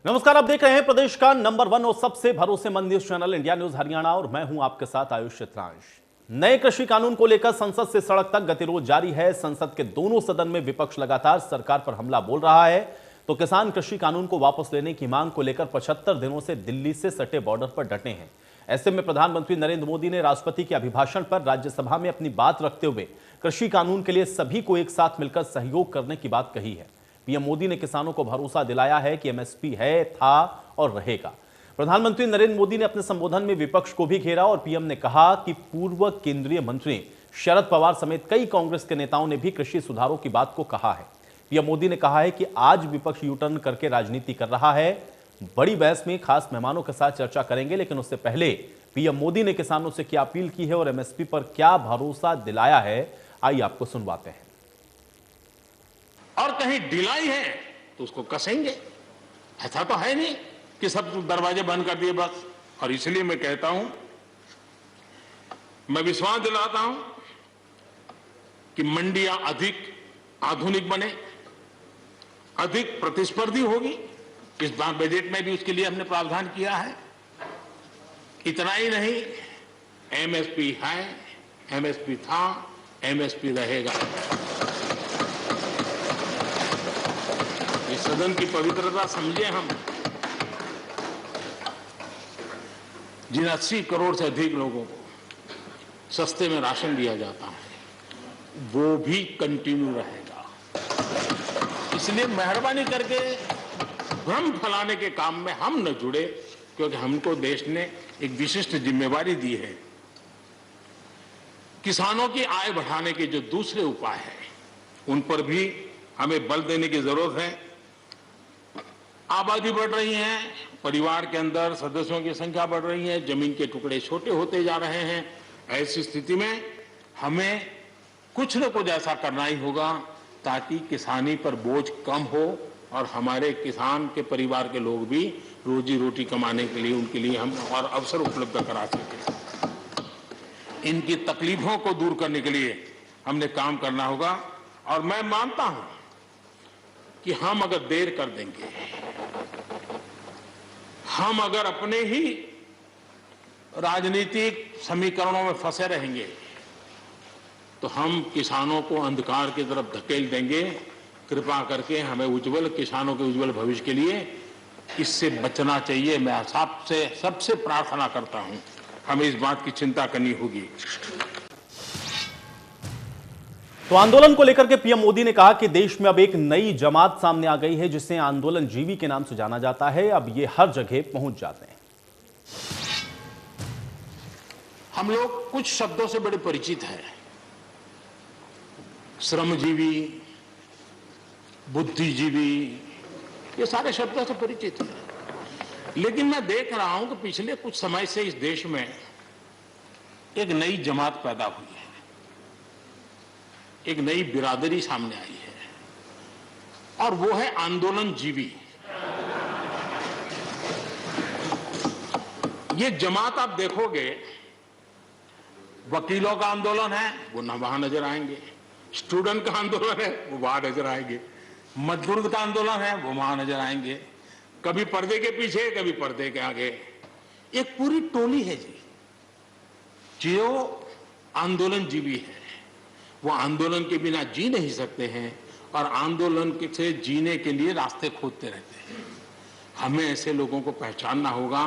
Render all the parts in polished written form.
नमस्कार, आप देख रहे हैं प्रदेश का नंबर 1 और सबसे भरोसेमंद news channel India news Haryana और मैं हूं आपके साथ आयुष चित्रांश। नए कृषि कानून को लेकर संसद से सड़क तक गतिरोध जारी है। संसद के दोनों सदन में विपक्ष लगातार सरकार पर हमला बोल रहा है तो किसान कृषि कानून को वापस लेने की मांग को लेकर 75 दिनों से दिल्ली से सटे बॉर्डर पर डटे हैं। ऐसे में प्रधानमंत्री नरेंद्र मोदी ने राष्ट्रपति के अभिभाषण पर राज्यसभा में अपनी बात रखते हुए कृषि कानून के लिए सभी को एक साथ मिलकर सहयोग करने की बात कही है। पीएम मोदी ने किसानों को भरोसा दिलाया है कि एमएसपी है, था और रहेगा। प्रधानमंत्री नरेंद्र मोदी ने अपने संबोधन में विपक्ष को भी घेरा और पीएम ने कहा कि पूर्व केंद्रीय मंत्री शरद पवार समेत कई कांग्रेस के नेताओं ने भी कृषि सुधारों की बात को कहा है। पीएम मोदी ने कहा है कि आज विपक्ष यू टर्न करके राजनीति कर रहा है। बड़ी बहस में खास मेहमानों के साथ चर्चा करेंगे, लेकिन उससे पहले पीएम मोदी ने किसानों से क्या अपील की है और एमएसपी पर क्या भरोसा दिलाया है, आइए आपको सुनवाते हैं। और कहीं ढिलाई है तो उसको कसेंगे। ऐसा तो है नहीं कि सब दरवाजे बंद कर दिए बस। और इसलिए मैं कहता हूं, मैं विश्वास दिलाता हूं कि मंडियां अधिक आधुनिक बने, अधिक प्रतिस्पर्धी होगी। इस बार बजट में भी उसके लिए हमने प्रावधान किया है। इतना ही नहीं, एमएसपी है, एमएसपी था, एमएसपी रहेगा। इस सदन की पवित्रता समझे हम। जिन 80 करोड़ से अधिक लोगों को सस्ते में राशन दिया जाता है, वो भी कंटिन्यू रहेगा। इसलिए मेहरबानी करके भ्रम फैलाने के काम में हम न जुड़े, क्योंकि हमको देश ने एक विशिष्ट जिम्मेवारी दी है। किसानों की आय बढ़ाने के जो दूसरे उपाय हैं, उन पर भी हमें बल देने की जरूरत है। आबादी बढ़ रही है, परिवार के अंदर सदस्यों की संख्या बढ़ रही है, जमीन के टुकड़े छोटे होते जा रहे हैं। ऐसी स्थिति में हमें कुछ न कुछ ऐसा करना ही होगा ताकि किसानी पर बोझ कम हो और हमारे किसान के परिवार के लोग भी रोजी रोटी कमाने के लिए, उनके लिए हम और अवसर उपलब्ध करा सकें। इनकी तकलीफों को दूर करने के लिए हमने काम करना होगा। और मैं मानता हूं कि हम अगर देर कर देंगे, हम अगर अपने ही राजनीतिक समीकरणों में फंसे रहेंगे, तो हम किसानों को अंधकार की तरफ धकेल देंगे। कृपा करके हमें उज्जवल किसानों के उज्जवल भविष्य के लिए इससे बचना चाहिए। मैं सबसे प्रार्थना करता हूं, हमें इस बात की चिंता करनी होगी। तो आंदोलन को लेकर के पीएम मोदी ने कहा कि देश में अब एक नई जमात सामने आ गई है, जिसे आंदोलन जीवी के नाम से जाना जाता है। अब ये हर जगह पहुंच जाते हैं। हम लोग कुछ शब्दों से बड़े परिचित हैं, श्रमजीवी, बुद्धिजीवी, ये सारे शब्दों से परिचित हैं। लेकिन मैं देख रहा हूं कि पिछले कुछ समय से इस देश में एक नई जमात पैदा हुई है, एक नई बिरादरी सामने आई है, और वो है आंदोलन जीवी। ये जमात आप देखोगे, वकीलों का आंदोलन है, वो ना वहां नजर आएंगे। स्टूडेंट का आंदोलन है, वो वहां नजर आएंगे। मजदूर का आंदोलन है, वो वहां नजर आएंगे। कभी पर्दे के पीछे, कभी पर्दे के आगे। एक पूरी टोली है जी, जो आंदोलन जीवी है। वो आंदोलन के बिना जी नहीं सकते हैं और आंदोलन से जीने के लिए रास्ते खोजते रहते हैं। हमें ऐसे लोगों को पहचानना होगा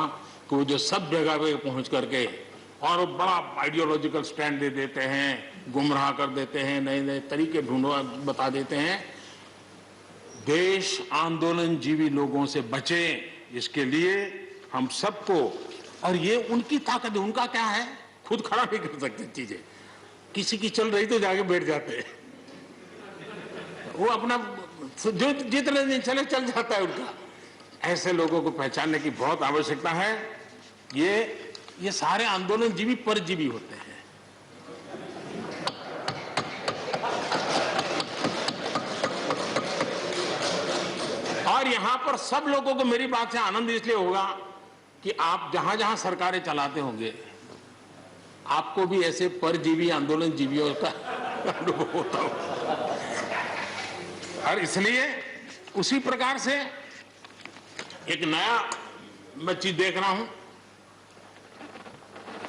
कि वो जो सब जगह पे पहुंच करके और बड़ा आइडियोलॉजिकल स्टैंड दे देते हैं, गुमराह कर देते हैं, नए नए तरीके बता देते हैं। देश आंदोलन जीवी लोगों से बचे, इसके लिए हम सबको, और ये उनकी ताकत है। उनका क्या है, खुद खड़ा नहीं कर सकते चीजें, किसी की चल रही तो जाके बैठ जाते हैं। वो अपना जो जितने दिन चले चल जाता है उनका। ऐसे लोगों को पहचानने की बहुत आवश्यकता है। ये सारे आंदोलन जीवी परजीवी होते हैं। और यहां पर सब लोगों को मेरी बात से आनंद इसलिए होगा कि आप जहां जहां सरकारें चलाते होंगे, आपको भी ऐसे परजीवी आंदोलन जीवियों का अनुभव होता हो। और इसलिए उसी प्रकार से एक नया मैं चीज देख रहा हूं,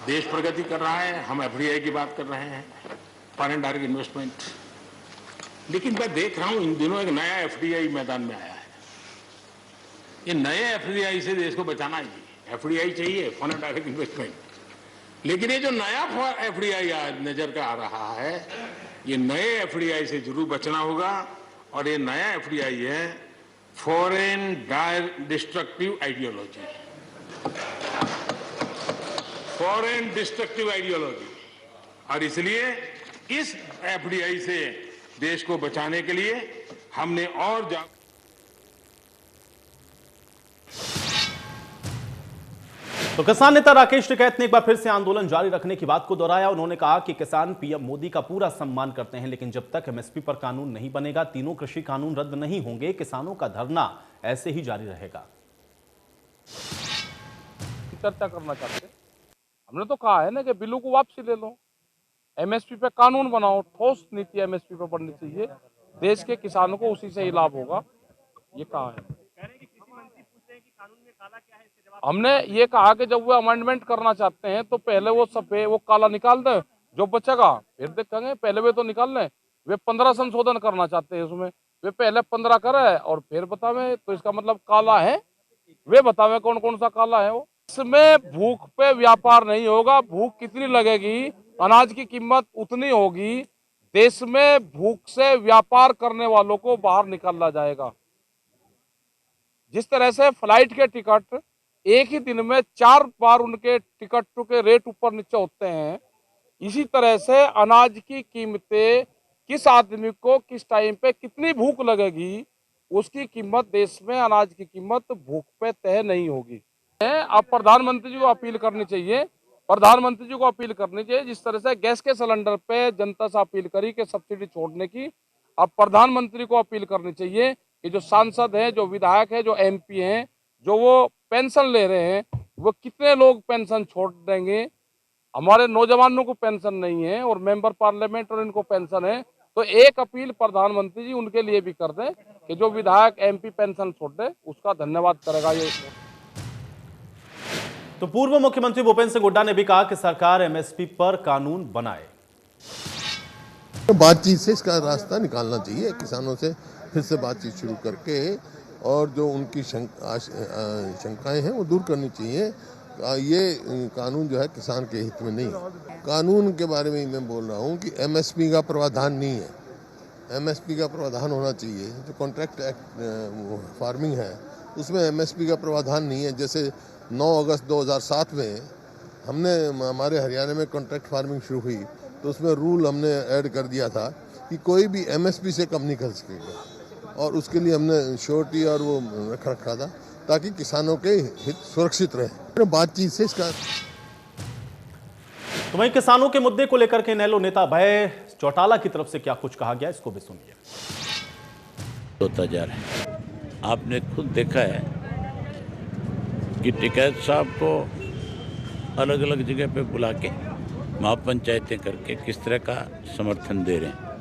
देश प्रगति कर रहा है, हम एफडीआई की बात कर रहे हैं, फॉरेन डायरेक्ट इन्वेस्टमेंट, लेकिन मैं देख रहा हूं इन दिनों एक नया एफडीआई मैदान में आया है। ये नए एफडीआई से देश को बचाना ही, एफडीआई चाहिए, फॉरेन डायरेक्ट इन्वेस्टमेंट, लेकिन ये जो नया एफडीआई नजर का आ रहा है, ये नए एफडीआई से जरूर बचना होगा। और ये नया एफडीआई है foreign destructive ideology, foreign destructive ideology. और इसलिए इस एफडीआई से देश को बचाने के लिए हमने और तो किसान नेता राकेश टिकैत ने एक बार फिर से आंदोलन जारी रखने की बात को दोहराया। उन्होंने कहा कि किसान पीएम मोदी का पूरा सम्मान करते हैं, लेकिन जब तक एमएसपी पर कानून नहीं बनेगा, तीनों कृषि कानून रद्द नहीं होंगे, किसानों का धरना ऐसे ही जारी रहेगा। चर्चा करना चाहते हैं, हमने तो कहा है ना कि बिलों को वापसी ले लो, एमएसपी पे कानून बनाओ, ठोस नीति एमएसपी पे बननी चाहिए, देश के किसानों को उसी से ही लाभ होगा, ये कहा है। हमने ये कहा कि जब वो अमेंडमेंट करना चाहते हैं तो पहले वो सफेद वो काला निकाल दें, जो बचेगा फिर देखेंगे। पहले वे तो निकाल लें, वे 15 संशोधन करना चाहते हैं उसमें, वे पहले 15 करे और फिर बतावे, तो इसका मतलब काला है, वे बतावे कौन कौन सा काला है। वो इसमें भूख पे व्यापार नहीं होगा, भूख कितनी लगेगी, अनाज की कीमत उतनी होगी, देश में भूख से व्यापार करने वालों को बाहर निकाला जाएगा। जिस तरह से फ्लाइट के टिकट एक ही दिन में 4 बार उनके टिकट के रेट ऊपर नीचे होते हैं, इसी तरह से अनाज की कीमतें किस आदमी को किस टाइम पे कितनी भूख लगेगी, उसकी कीमत देश में अनाज की कीमत भूख पे तय नहीं होगी। अब प्रधानमंत्री जी को अपील करनी चाहिए, प्रधानमंत्री जी को अपील करनी चाहिए, जिस तरह से गैस के सिलेंडर पे जनता से अपील करी कि सब्सिडी छोड़ने की, अब प्रधानमंत्री को अपील करनी चाहिए कि जो सांसद हैं, जो विधायक हैं, जो एमपी हैं, जो वो पेंशन ले रहे हैं, वो कितने लोग पेंशन छोड़ देंगे। हमारे नौजवानों को पेंशन नहीं है और मेंबर पार्लियामेंट और इनको पेंशन है, तो एक अपील प्रधानमंत्री जी उनके लिए भी कर दें कि जो विधायक एमपी पेंशन छोड़ दे उसका धन्यवाद करेगा ये। तो पूर्व मुख्यमंत्री भूपेंद्र सिंह हुड्डा ने भी कहा कि सरकार एमएसपी पर कानून बनाए। बातचीत से इसका रास्ता निकालना चाहिए, किसानों से फिर से बातचीत शुरू करके और जो उनकी शंकाएं हैं वो दूर करनी चाहिए। ये कानून जो है किसान के हित में नहीं है। कानून के बारे में मैं बोल रहा हूँ कि एमएसपी का प्रावधान नहीं है, एमएसपी का प्रावधान होना चाहिए। जो कॉन्ट्रैक्ट एक्ट फार्मिंग है उसमें एमएसपी का प्रावधान नहीं है। जैसे 9 अगस्त 2007 में हमने हमारे हरियाणा में कॉन्ट्रैक्ट फार्मिंग शुरू हुई तो उसमें रूल हमने ऐड कर दिया था कि कोई भी एमएसपी से कम नहीं कर सकेगा, और उसके लिए हमने श्योरिटी और वो रखा था ताकि किसानों के हित सुरक्षित रहे। बातचीत से इसका। तो वहीं किसानों के मुद्दे को लेकर के इनेलो नेता अभय चौटाला की तरफ से क्या कुछ कहा गया, इसको भी सुनिए। होता जा रहा है, आपने खुद देखा है कि टिकैत साहब को अलग अलग जगह पे बुला के महापंचायतें करके किस तरह का समर्थन दे रहे हैं।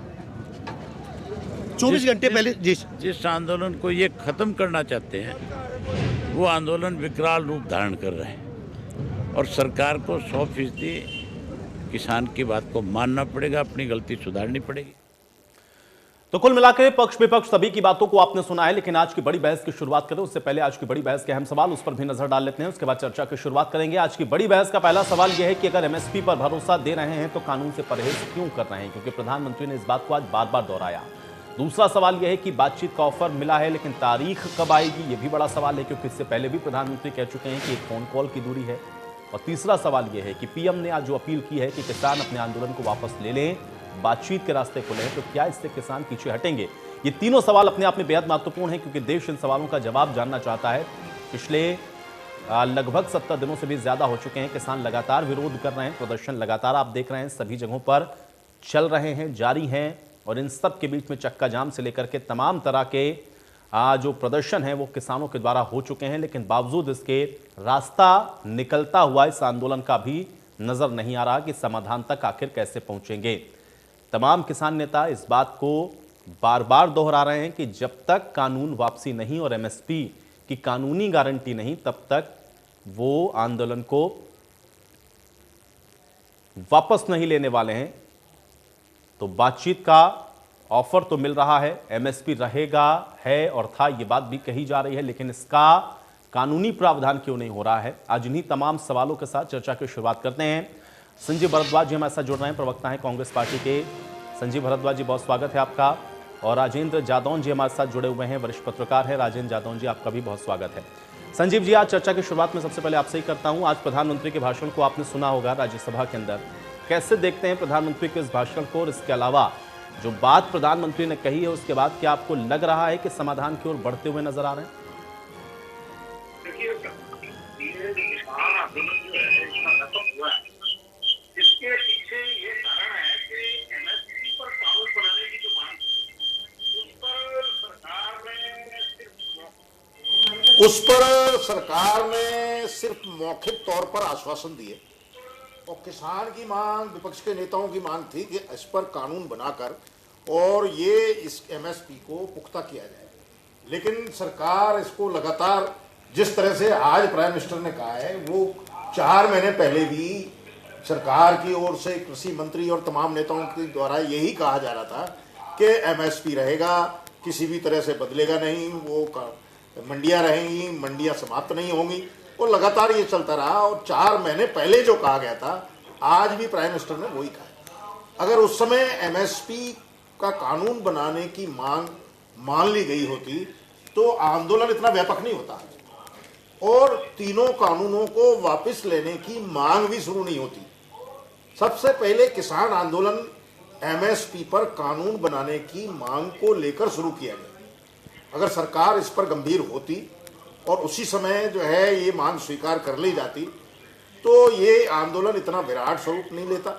24 घंटे पहले जिस आंदोलन को ये खत्म करना चाहते हैं वो आंदोलन विकराल रूप धारण कर रहे हैं, और सरकार को 100% किसान की बात को मानना पड़ेगा, अपनी गलती सुधारनी पड़ेगी। तो कुल मिलाकर पक्ष विपक्ष सभी की बातों को आपने सुना है, लेकिन आज की बड़ी बहस की शुरुआत करें उससे पहले आज की बड़ी बहस के अहम सवाल उस पर भी नजर डाल लेते हैं, उसके बाद चर्चा की शुरुआत करेंगे। आज की बड़ी बहस का पहला सवाल यह है कि अगर एमएसपी पर भरोसा दे रहे हैं तो कानून से परहेज क्यों कर रहे हैं, क्योंकि प्रधानमंत्री ने इस बात को आज बार बार दोहराया। दूसरा सवाल यह है कि बातचीत का ऑफर मिला है, लेकिन तारीख कब आएगी, यह भी बड़ा सवाल है, क्योंकि इससे पहले भी प्रधानमंत्री कह चुके हैं कि एक फोन कॉल की दूरी है। और तीसरा सवाल यह है कि पीएम ने आज जो अपील की है कि किसान अपने आंदोलन को वापस ले लें, बातचीत के रास्ते खुले हैं, तो क्या इससे किसान पीछे हटेंगे? ये तीनों सवाल अपने आप में बेहद महत्वपूर्ण हैं, क्योंकि देश इन सवालों का जवाब जानना चाहता है। पिछले लगभग 70 दिनों से भी ज्यादा हो चुके हैं, किसान लगातार विरोध कर रहे हैं, प्रदर्शन लगातार आप देख रहे हैं सभी जगहों पर चल रहे हैं, जारी हैं, और इन सब के बीच में चक्का जाम से लेकर के तमाम तरह के जो प्रदर्शन है वो किसानों के द्वारा हो चुके हैं, लेकिन बावजूद इसके रास्ता निकलता हुआ इस आंदोलन का भी नजर नहीं आ रहा कि समाधान तक आखिर कैसे पहुंचेंगे। तमाम किसान नेता इस बात को बार बार दोहरा रहे हैं कि जब तक कानून वापसी नहीं और एमएसपी की कानूनी गारंटी नहीं, तब तक वो आंदोलन को वापस नहीं लेने वाले हैं। तो बातचीत का ऑफर तो मिल रहा है, एमएसपी रहेगा, है और था, ये बात भी कही जा रही है, लेकिन इसका कानूनी प्रावधान क्यों नहीं हो रहा है? आज इन्हीं तमाम सवालों के साथ चर्चा की शुरुआत करते हैं। संजीव भारद्वाज जी हमारे साथ जुड़ रहे हैं, प्रवक्ता हैं कांग्रेस पार्टी के। संजीव भारद्वाज जी, बहुत स्वागत है आपका। और राजेंद्र जादौन जी हमारे साथ जुड़े हुए हैं, वरिष्ठ पत्रकार है। राजेंद्र जादौन जी, आपका भी बहुत स्वागत है। संजीव जी, आज चर्चा की शुरुआत में सबसे पहले आपसे ही करता हूं। आज प्रधानमंत्री के भाषण को आपने सुना होगा राज्यसभा के अंदर, कैसे देखते हैं प्रधानमंत्री के इस भाषण को? और इसके अलावा जो बात प्रधानमंत्री ने कही है उसके बाद क्या आपको लग रहा है कि समाधान की ओर बढ़ते हुए नजर आ रहे हैं? देखिए, ये किसान आंदोलन जो है इतना सफल हुआ है, इसके पीछे ये कारण है कि एमएसपी पर कानून बनाने की जो मांग उस पर सरकार ने सिर्फ मौखिक तौर पर आश्वासन दिए, और किसान की मांग, विपक्ष के नेताओं की मांग थी कि इस पर कानून बनाकर और ये इस एमएसपी को पुख्ता किया जाए। लेकिन सरकार इसको लगातार, जिस तरह से आज प्राइम मिनिस्टर ने कहा है, वो 4 महीने पहले भी सरकार की ओर से कृषि मंत्री और तमाम नेताओं के द्वारा यही कहा जा रहा था कि एमएसपी रहेगा, किसी भी तरह से बदलेगा नहीं, वो मंडियां रहेंगी, मंडियां समाप्त नहीं होंगी, और लगातार ये चलता रहा। और 4 महीने पहले जो कहा गया था, आज भी प्राइम मिनिस्टर ने वही कहा। अगर उस समय एमएसपी का कानून बनाने की मांग मान ली गई होती तो आंदोलन इतना व्यापक नहीं होता, और तीनों कानूनों को वापस लेने की मांग भी शुरू नहीं होती। सबसे पहले किसान आंदोलन एमएसपी पर कानून बनाने की मांग को लेकर शुरू किया गया। अगर सरकार इस पर गंभीर होती और उसी समय जो है ये मांग स्वीकार कर ली जाती तो ये आंदोलन इतना विराट स्वरूप नहीं लेता।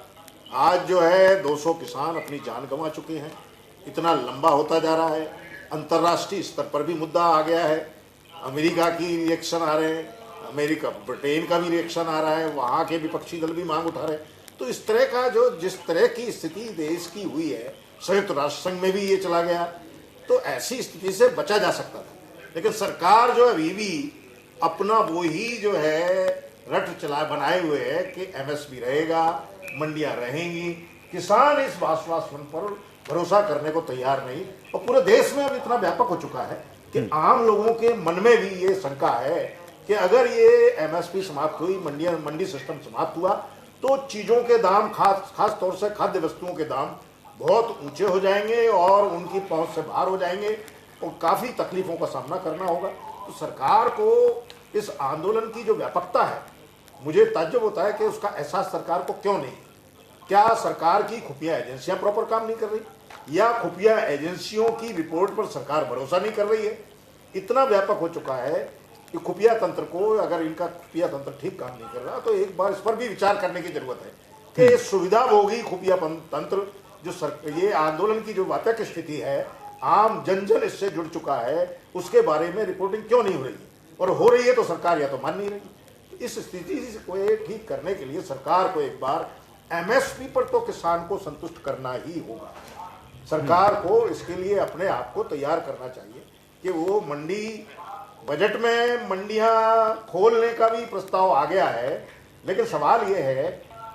आज जो है 200 किसान अपनी जान गंवा चुके हैं, इतना लंबा होता जा रहा है, अंतर्राष्ट्रीय स्तर पर भी मुद्दा आ गया है, अमेरिका की रिएक्शन आ रहे हैं, अमेरिका ब्रिटेन का भी रिएक्शन आ रहा है, वहाँ के विपक्षी दल भी मांग उठा रहे हैं। तो इस तरह का जो जिस तरह की स्थिति देश की हुई है, संयुक्त राष्ट्र संघ में भी ये चला गया, तो ऐसी स्थिति से बचा जा सकता था। लेकिन सरकार जो अभी भी अपना वो ही जो है रट चला बनाए हुए है कि एमएसपी रहेगा, मंडियां रहेंगी। किसान इस आश्वासन पर भरोसा करने को तैयार नहीं, और पूरे देश में अब इतना व्यापक हो चुका है कि आम लोगों के मन में भी ये शंका है कि अगर ये एमएसपी समाप्त हुई, मंडी सिस्टम समाप्त हुआ, तो चीजों के दाम, खास तौर से खाद्य वस्तुओं के दाम बहुत ऊंचे हो जाएंगे और उनकी पहुंच से बाहर हो जाएंगे और काफी तकलीफों का सामना करना होगा। तो सरकार को इस आंदोलन की जो व्यापकता है, मुझे ताज्जुब होता है कि उसका एहसास सरकार को क्यों नहीं। क्या सरकार की खुफिया एजेंसियां प्रॉपर काम नहीं कर रही, या खुफिया एजेंसियों की रिपोर्ट पर सरकार भरोसा नहीं कर रही है? इतना व्यापक हो चुका है कि खुफिया तंत्र को, अगर इनका खुफिया तंत्र ठीक काम नहीं कर रहा तो एक बार इस पर भी विचार करने की जरूरत है कि सुविधाभोगी खुफिया तंत्र जो ये आंदोलन की जो व्यापक स्थिति है, आम जन जन इससे जुड़ चुका है, उसके बारे में रिपोर्टिंग क्यों नहीं हो रही है? और हो रही है तो सरकार या तो मान नहीं रही। इस स्थिति को ठीक करने के लिए सरकार को एक बार एमएसपी पर तो किसान को संतुष्ट करना ही होगा। सरकार को इसके लिए अपने आप को तैयार करना चाहिए कि वो मंडी, बजट में मंडियां खोलने का भी प्रस्ताव आ गया है, लेकिन सवाल ये है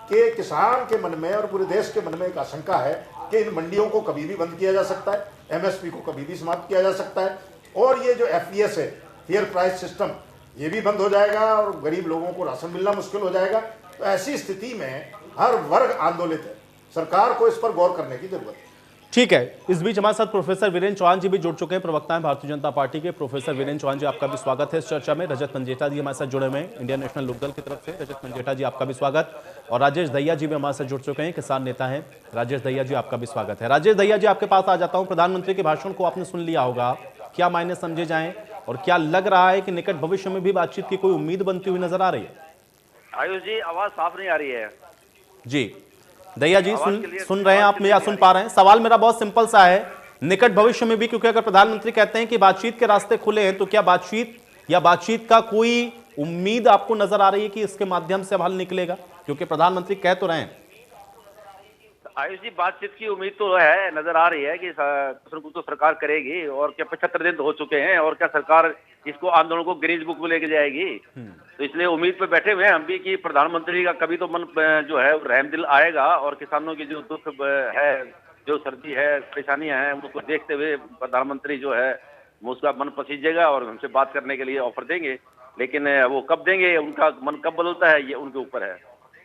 कि किसान के मन में और पूरे देश के मन में एक आशंका है कि इन मंडियों को कभी भी बंद किया जा सकता है, एमएसपी को कभी भी समाप्त किया जा सकता है, और ये जो एफपीएस है, फेयर प्राइस सिस्टम, ये भी बंद हो जाएगा और गरीब लोगों को राशन मिलना मुश्किल हो जाएगा। तो ऐसी स्थिति में हर वर्ग आंदोलित है, सरकार को इस पर गौर करने की जरूरत है। ठीक है, इस बीच हमारे साथ प्रोफेसर वीरेंद्र चौहान जी भी जुड़ चुके हैं, प्रवक्ता हैं भारतीय जनता पार्टी के। प्रोफेसर वीरेंद्र चौहान जी, आपका भी स्वागत है इस चर्चा में। रजत मंजेठा जी हमारे साथ जुड़े हुए हैं इंडियन नेशनल लोकदल की तरफ से। रजत मंजेठा जी, आपका भी स्वागत। और राजेश दहिया जी भी हमारे साथ जुड़ चुके हैं, किसान नेता हैं। राजेश दहिया जी, आपका भी स्वागत है। राजेश दहिया जी, आपके पास आ जाता हूं। प्रधानमंत्री के भाषण को आपने सुन लिया होगा, क्या मायने समझे जाएं और क्या लग रहा है कि निकट भविष्य में भी बातचीत की कोई उम्मीद बनती हुई नजर आ रही है? आयुष जी, आवाज साफ नहीं आ रही है जी। दहिया जी, सुन रहे हैं आप या सुन पा रहे हैं? सवाल मेरा बहुत सिंपल सा है, निकट भविष्य में भी, क्योंकि अगर प्रधानमंत्री कहते हैं कि बातचीत के रास्ते खुले हैं, तो क्या बातचीत का कोई उम्मीद आपको नजर आ रही है कि इसके माध्यम से अब हल निकलेगा? क्योंकि प्रधानमंत्री कह तो रहे हैं। आयुष जी, बातचीत की उम्मीद तो है, नजर आ रही है कि कुछ तो सरकार करेगी। और क्या 75 दिन तो हो चुके हैं, और क्या सरकार इसको आंदोलन को ग्रीन बुक में लेके जाएगी? तो इसलिए उम्मीद पे बैठे हुए हैं हम भी कि प्रधानमंत्री का कभी तो मन जो है रहमदिल आएगा, और किसानों की जो दुख है, जो सर्दी है, परेशानियां हैं, उसको देखते हुए प्रधानमंत्री जो है वो उसका मन पसीजेगा और हमसे बात करने के लिए ऑफर देंगे। लेकिन वो कब देंगे, उनका मन कब बदलता है, ये उनके ऊपर है।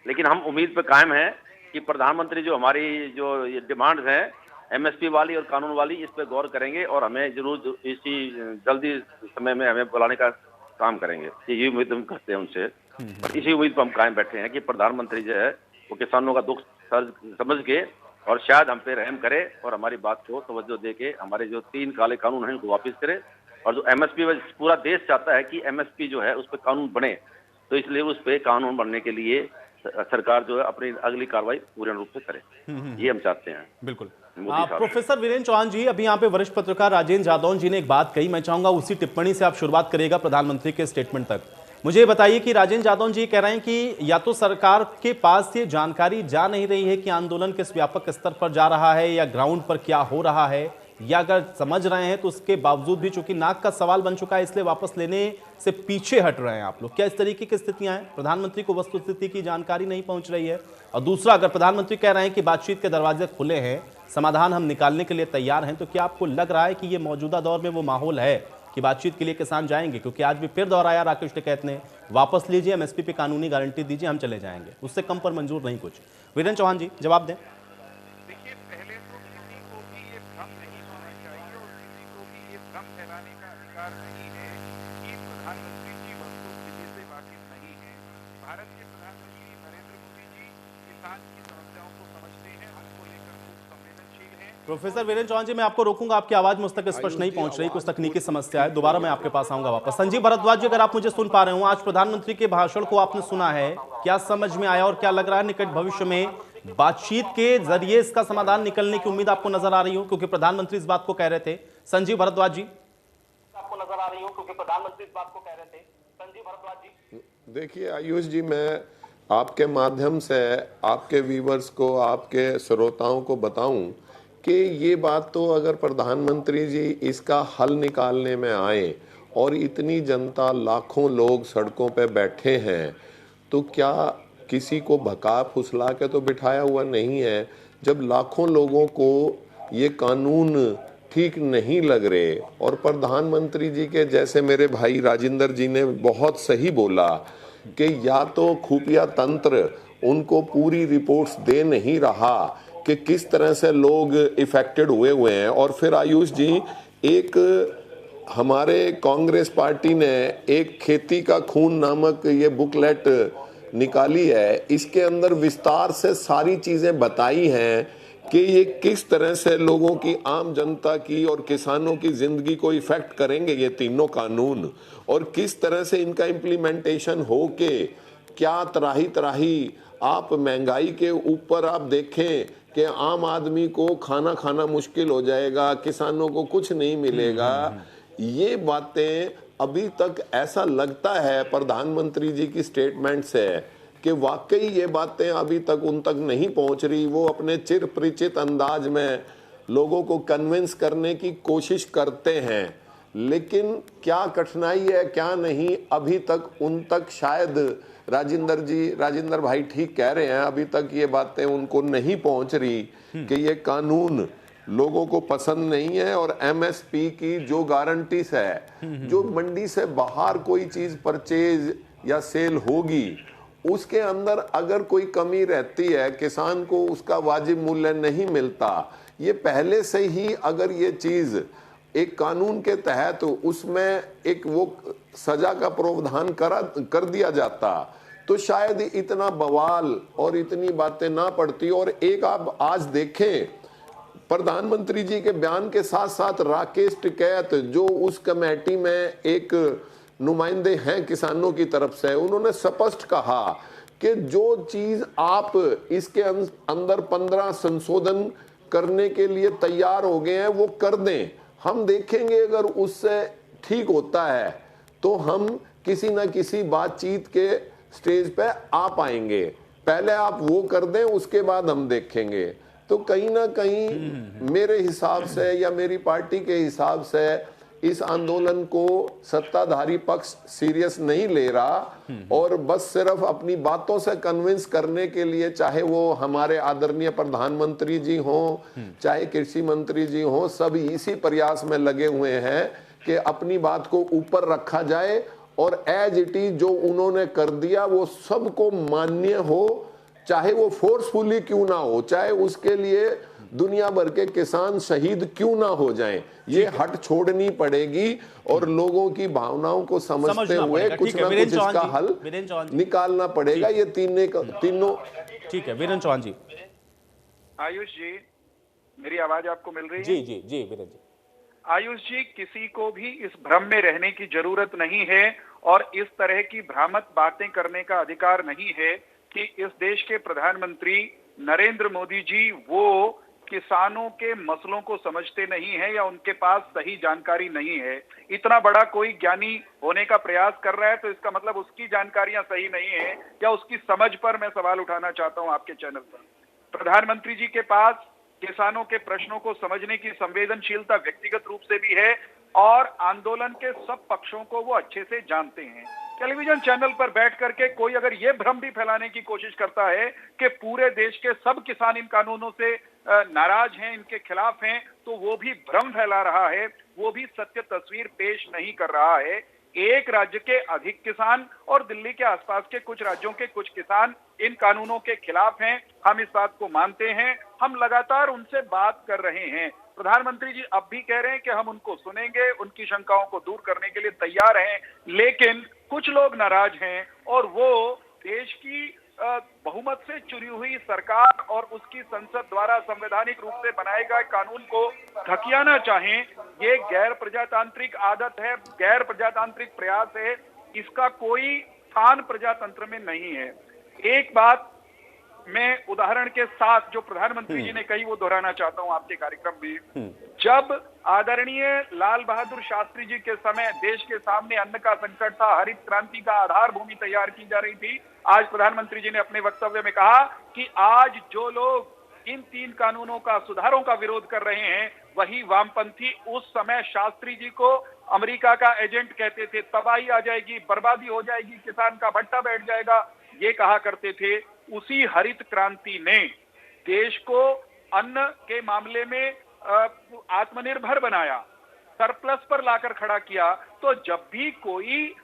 लेकिन हम उम्मीद पे कायम हैं कि प्रधानमंत्री जो हमारी जो ये डिमांड्स हैं एमएसपी वाली और कानून वाली, इस पे गौर करेंगे और हमें जरूर इसी जल्दी समय में हमें बुलाने का काम करेंगे। ये उम्मीद हम करते हैं उनसे, और इसी उम्मीद पर हम कायम बैठे हैं कि प्रधानमंत्री जो है वो किसानों का दुख समझ के और शायद हम पे रहम करे और हमारी बात को तवज्जो दे के हमारे जो 3 काले कानून हैं उनको वापस करे। और जो एमएसपी, पूरा देश चाहता है कि एमएसपी जो है उस पर कानून बने, तो इसलिए उस पर कानून बनने के लिए सरकार जो है अपनी अगली कार्रवाई पूर्ण रूप से करे, ये हम चाहते हैं। बिल्कुल। मोदी साहब। प्रोफेसर वीरेंद्र चौहान जी, अभी यहाँ पे वरिष्ठ पत्रकार राजेंद्र जादौन जी ने एक बात कही, मैं चाहूंगा उसी टिप्पणी से आप शुरुआत करेगा प्रधानमंत्री के स्टेटमेंट तक। मुझे ये बताइए कि राजेंद्र जादौन जी कह रहे हैं कि या तो सरकार के पास ये जानकारी जा नहीं रही है कि आंदोलन किस व्यापक स्तर पर जा रहा है या ग्राउंड पर क्या हो रहा है, या अगर समझ रहे हैं तो उसके बावजूद भी चूंकि नाक का सवाल बन चुका है इसलिए वापस लेने से पीछे हट रहे हैं आप लोग। क्या इस तरीके की स्थितियां हैं? प्रधानमंत्री को वस्तुस्थिति की जानकारी नहीं पहुंच रही है। और दूसरा, अगर प्रधानमंत्री कह रहे हैं कि बातचीत के दरवाजे खुले हैं, समाधान हम निकालने के लिए तैयार हैं, तो क्या आपको लग रहा है कि ये मौजूदा दौर में वो माहौल है कि बातचीत के लिए किसान जाएंगे? क्योंकि आज भी फिर दोहराया राकेश टिकैत ने, वापस लीजिए, एमएसपी पे कानूनी गारंटी दीजिए, हम चले जाएंगे, उससे कम पर मंजूर नहीं कुछ। वीरेंद्र चौहान जी जवाब दें। देखिए, पहले तो किसी को भी ये भ्रम नहीं होना चाहिए और किसी को भी ये भ्रम फैलाने का अधिकार नहीं है कि प्रधानमंत्री जी वस्तुस्थिति से वाकिफ नहीं है। भारत के प्रधानमंत्री नरेंद्र मोदी जी किसान की समस्याओं को समझते हैं, उनको लेकर खूब संवेदनशील हैं। प्रोफेसर वीरेंद्र चौहान जी, मैं आपको रोकूंगा, आपकी आवाज मुझ तक स्पष्ट नहीं पहुंच रही, कुछ तकनीकी समस्या है, दोबारा मैं आपके पास आऊंगा वापस। संजीव भारद्वाज जी, अगर आप मुझे सुन पा रहे हो, आज प्रधानमंत्री के भाषण को आपने सुना है, क्या समझ में आया और क्या लग रहा है निकट भविष्य में बातचीत के जरिए इसका समाधान निकलने की उम्मीद आपको नजर आ रही हो? क्योंकि प्रधानमंत्री इस बात को कह रहे थे। संजीव भारद्वाज जी, आपको नजर आ रही हो क्योंकि प्रधानमंत्री इस बात को कह रहे थे। संजीव भारद्वाज जी, देखिए आयुष जी, मैं आपके माध्यम से आपके व्यूवर्स को, आपके श्रोताओं को बताऊं कि ये बात तो अगर प्रधानमंत्री जी इसका हल निकालने में आए और इतनी जनता, लाखों लोग सड़कों पे बैठे हैं, तो क्या किसी को भगा फुसला के तो बिठाया हुआ नहीं है। जब लाखों लोगों को ये कानून ठीक नहीं लग रहे और प्रधानमंत्री जी के जैसे मेरे भाई राजेंद्र जी ने बहुत सही बोला कि या तो खुफिया तंत्र उनको पूरी रिपोर्ट्स दे नहीं रहा कि किस तरह से लोग इफेक्टेड हुए हैं, और फिर आयुष जी, एक हमारे कांग्रेस पार्टी ने एक खेती का खून नामक ये बुकलेट निकाली है, इसके अंदर विस्तार से सारी चीजें बताई हैं कि ये किस तरह से लोगों की, आम जनता की और किसानों की जिंदगी को इफेक्ट करेंगे ये तीनों कानून, और किस तरह से इनका इम्प्लीमेंटेशन हो के क्या तराही तराही आप महंगाई के ऊपर आप देखें कि आम आदमी को खाना मुश्किल हो जाएगा, किसानों को कुछ नहीं मिलेगा। ये बातें अभी तक ऐसा लगता है प्रधानमंत्री जी की स्टेटमेंट से कि वाकई ये बातें अभी तक उन तक नहीं पहुंच रही। वो अपने चिर परिचित अंदाज में लोगों को कन्विंस करने की कोशिश करते हैं, लेकिन क्या कठिनाई है क्या नहीं, अभी तक उन तक शायद राजेंद्र भाई ठीक कह रहे हैं, अभी तक ये बातें उनको नहीं पहुंच रही कि ये कानून लोगों को पसंद नहीं है। और एमएसपी की जो गारंटीज है, जो मंडी से बाहर कोई चीज परचेज या सेल होगी, उसके अंदर अगर कोई कमी रहती है, किसान को उसका वाजिब मूल्य नहीं मिलता, ये पहले से ही अगर ये चीज एक कानून के तहत उसमें एक वो सजा का प्रावधान कर दिया जाता, तो शायद इतना बवाल और इतनी बातें ना पड़ती। और एक आप आज देखें, प्रधानमंत्री जी के बयान के साथ साथ राकेश टिकैत जो उस कमेटी में एक नुमाइंदे हैं किसानों की तरफ से, उन्होंने स्पष्ट कहा कि जो चीज आप इसके अंदर 15 संशोधन करने के लिए तैयार हो गए हैं वो कर दें, हम देखेंगे अगर उससे ठीक होता है तो हम किसी ना किसी बातचीत के स्टेज पे आ पाएंगे। पहले आप वो कर दें, उसके बाद हम देखेंगे। तो कहीं ना कहीं मेरे हिसाब से या मेरी पार्टी के हिसाब से इस आंदोलन को सत्ताधारी पक्ष सीरियस नहीं ले रहा और बस सिर्फ अपनी बातों से कन्विंस करने के लिए, चाहे वो हमारे आदरणीय प्रधानमंत्री जी हों, चाहे कृषि मंत्री जी हों, सब इसी प्रयास में लगे हुए हैं कि अपनी बात को ऊपर रखा जाए और एज इट इज जो उन्होंने कर दिया वो सबको मान्य हो, चाहे वो फोर्सफुली क्यों ना हो, चाहे उसके लिए दुनिया भर के किसान शहीद क्यों ना हो जाएं, ये हट छोड़नी पड़ेगी और लोगों की भावनाओं को समझते हुए कुछ ना कुछ इसका हल निकालना पड़ेगा। ये तीनों ठीक है। वीरेंद्र चौहान जी। आयुष जी, मेरी आवाज आपको मिल रही है? जी जी जी वीरेंद्र जी। आयुष जी, किसी को भी इस भ्रम में रहने की जरूरत नहीं है और इस तरह की भ्रामक बातें करने का अधिकार नहीं है कि इस देश के प्रधानमंत्री नरेंद्र मोदी जी वो किसानों के मसलों को समझते नहीं है या उनके पास सही जानकारी नहीं है। इतना बड़ा कोई ज्ञानी होने का प्रयास कर रहा है तो इसका मतलब उसकी जानकारियां सही नहीं है या उसकी समझ पर मैं सवाल उठाना चाहता हूं आपके चैनल पर। प्रधानमंत्री जी के पास किसानों के प्रश्नों को समझने की संवेदनशीलता व्यक्तिगत रूप से भी है और आंदोलन के सब पक्षों को वो अच्छे से जानते हैं। टेलीविजन चैनल पर बैठ करके कोई अगर ये भ्रम भी फैलाने की कोशिश करता है कि पूरे देश के सब किसान इन कानूनों से नाराज हैं, इनके खिलाफ हैं, तो वो भी भ्रम फैला रहा है, वो भी सत्य तस्वीर पेश नहीं कर रहा है। एक राज्य के अधिक किसान और दिल्ली के आसपास के कुछ राज्यों के कुछ किसान इन कानूनों के खिलाफ हैं, हम इस बात को मानते हैं, हम लगातार उनसे बात कर रहे हैं। प्रधानमंत्री जी अब भी कह रहे हैं कि हम उनको सुनेंगे, उनकी शंकाओं को दूर करने के लिए तैयार हैं, लेकिन कुछ लोग नाराज हैं और वो देश की बहुमत से चुनी हुई सरकार और उसकी संसद द्वारा संवैधानिक रूप से बनाए गए कानून को धकियाना चाहें। ये गैर प्रजातांत्रिक आदत है, गैर प्रजातांत्रिक प्रयास है, इसका कोई स्थान प्रजातंत्र में नहीं है। एक बात मैं उदाहरण के साथ जो प्रधानमंत्री जी ने कही वो दोहराना चाहता हूं आपके कार्यक्रम में। जब आदरणीय लाल बहादुर शास्त्री जी के समय देश के सामने अन्न का संकट था, हरित क्रांति का आधार भूमि तैयार की जा रही थी, आज प्रधानमंत्री जी ने अपने वक्तव्य में कहा कि आज जो लोग इन 3 कानूनों का सुधारों का विरोध कर रहे हैं वही वामपंथी उस समय शास्त्री जी को अमेरिका का एजेंट कहते थे, तबाही आ जाएगी, बर्बादी हो जाएगी, किसान का भट्टा बैठ जाएगा, ये कहा करते थे। उसी हरित क्रांति ने देश को अन्न के मामले में आत्मनिर्भर बनाया, सरप्लस पर लाकर खड़ा किया। तो जब भी कोई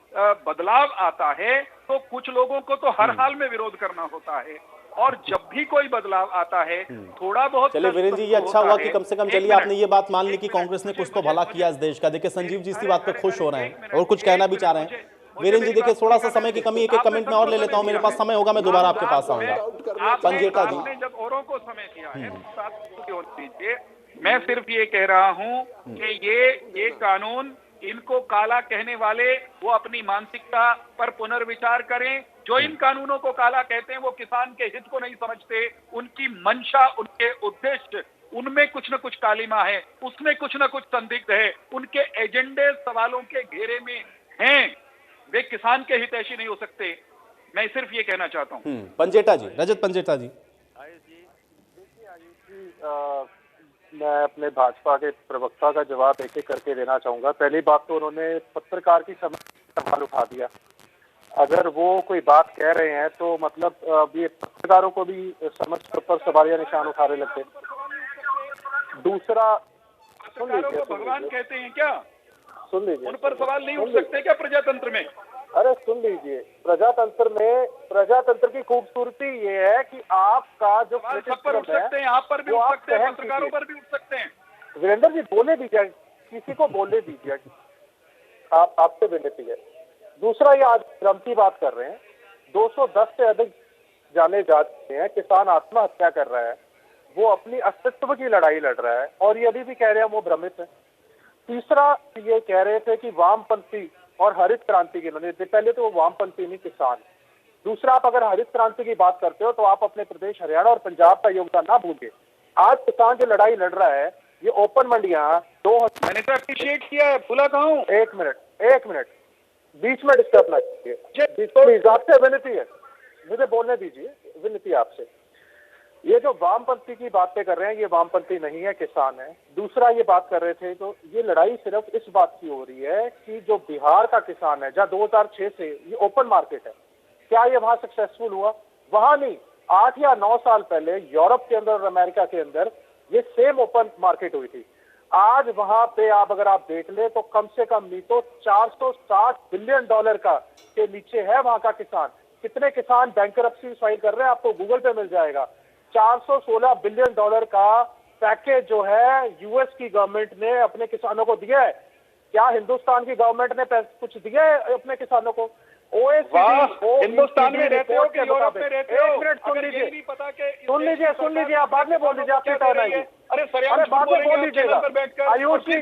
बदलाव आता है तो कुछ लोगों को तो हर हाल में विरोध करना होता है और जब भी कोई बदलाव आता है थोड़ा बहुत। चलिए वीरेंद्र जी, ये अच्छा हुआ कि कम से कम चलिए आपने ये बात मान ली कि कांग्रेस ने कुछ तो भला किया इस देश का। देखिए संजीव जी इसी बात पे खुश हो रहे हैं और कुछ कहना भी चाह रहे हैं। वीरेंद्र जी देखिए थोड़ा सा समय की कमी, एक कमेंट में और ले लेता हूं, मेरे पास समय होगा मैं दोबारा आपके पास आऊंगा। पंजेटा जी, जब औरों को समय दिया है तो दीजिए। मैं सिर्फ ये कह रहा हूं कि ये कानून इनको काला कहने वाले वो अपनी मानसिकता पर पुनर्विचार करें। जो इन कानूनों को काला कहते हैं वो किसान के हित को नहीं समझते, उनकी मंशा, उनके उद्देश्य, उनमें कुछ न कुछ कालिमा है, उसमें कुछ न कुछ संदिग्ध है, उनके एजेंडे सवालों के घेरे में हैं, वे किसान के हितैषी नहीं हो सकते। मैं सिर्फ ये कहना चाहता हूँ। पंजेटा जी, रजत पंजेटा जी। मैं अपने भाजपा के प्रवक्ता का जवाब एक एक करके देना चाहूंगा। पहली बात तो उन्होंने पत्रकार की सवाल उठा दिया। अगर वो कोई बात कह रहे हैं तो मतलब ये पत्रकारों को भी समझ पर सवालिया निशान उठाने लगते। दूसरा, सुन लीजिए, भगवान कहते हैं क्या? सुन लीजिए, उन पर सवाल नहीं उठ सकते क्या प्रजातंत्र में? अरे सुन लीजिए, प्रजातंत्र की खूबसूरती ये है कि आपका जो सब पर उठ सकते हैं, आप पर भी उठ सकते हैं, पत्रकारों पर भी उठ सकते हैं। वीरेंद्र जी बोले दीजिए, किसी को बोले दीजिए, आपसे विनती है। दूसरा, ये आज भ्रम की बात कर रहे हैं, 210 से अधिक जाने जाते हैं, किसान आत्महत्या कर रहा है, वो अपनी अस्तित्व की लड़ाई लड़ रहा है और ये अभी भी कह रहे हैं वो भ्रमित है। तीसरा, ये कह रहे थे कि वामपंथी और हरित क्रांति के लिए, पहले तो वो वामपंथी नहीं किसान। दूसरा, आप अगर हरित क्रांति की बात करते हो तो आप अपने प्रदेश हरियाणा और पंजाब का योगदान ना भूलिए। आज किसान जो लड़ाई लड़ रहा है, ये ओपन मंडियां मैंने तो अप्रिशिएट किया है, भूला कहूँ। एक मिनट बीच में डिस्टर्ब ना कीजिए, आपसे विनती है, मुझे बोलने दीजिए, विनती आपसे। ये जो वामपंथी की बातें कर रहे हैं, ये वामपंथी नहीं है, किसान है। दूसरा ये बात कर रहे थे, तो ये लड़ाई सिर्फ इस बात की हो रही है कि जो बिहार का किसान है, जहाँ 2006 से ये ओपन मार्केट है, क्या ये वहां सक्सेसफुल हुआ? वहां नहीं, 8 या 9 साल पहले यूरोप के अंदर और अमेरिका के अंदर ये सेम ओपन मार्केट हुई थी। आज वहां पे अगर आप देख ले तो कम से कम नहीं तो $460 बिलियन का के नीचे है वहां का किसान। कितने किसान बैंकरप्सी फाइल कर रहे हैं, आपको गूगल पे मिल जाएगा। $416 बिलियन का पैकेज जो है यूएस की गवर्नमेंट ने अपने किसानों को दिया है। क्या हिंदुस्तान की गवर्नमेंट ने कुछ दिया है अपने किसानों को? हिंदुस्तान में रहते हो कि यूरोप में रहते हो? एक मिनट सुन लीजिए, नहीं पता कि सुन लीजिए, आप बाद में बोल लीजिए, आपकी टर्न आएगी। अरे बाद में बोल लीजिएगा। आयुष जी,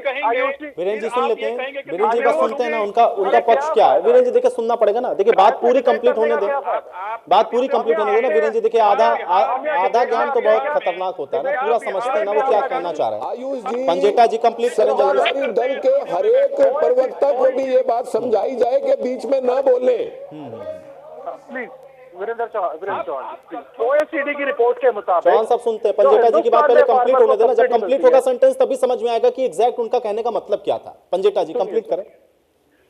वीरेंद्र जी सुन लेते हैं, वीरेंद्र जी का सुनते हैं ना, उनका पक्ष क्या है। वीरेंद्र जी देखिए, सुनना पड़ेगा ना, देखिए बात पूरी कंप्लीट होने दें, बात पूरी कंप्लीट होने दें ना वीरेंद्र जी। देखिए आधा ज्ञान तो बहुत खतरनाक होता है ना, पूरा समझते हैं ना वो क्या कहना चाह रहे हैं। आयुष जी, पंजेटा जी कंप्लीट करें जल्दी। समाजवादी दल के हर एक प्रवक्ता को भी ये बात समझाई जाए कि बीच में ना बोले। प्लीज वीरेंद्र चौहान, ओएससीडी की रिपोर्ट के मुताबिक, चौहान साहब सुनते हैं, पंजेटा जी की बात पहले कंप्लीट होने देना, जब कंप्लीट होगा सेंटेंस तभी समझ में आएगा कि एग्जैक्ट उनका कहने का मतलब क्या था। पंजेटा जी कंप्लीट करें।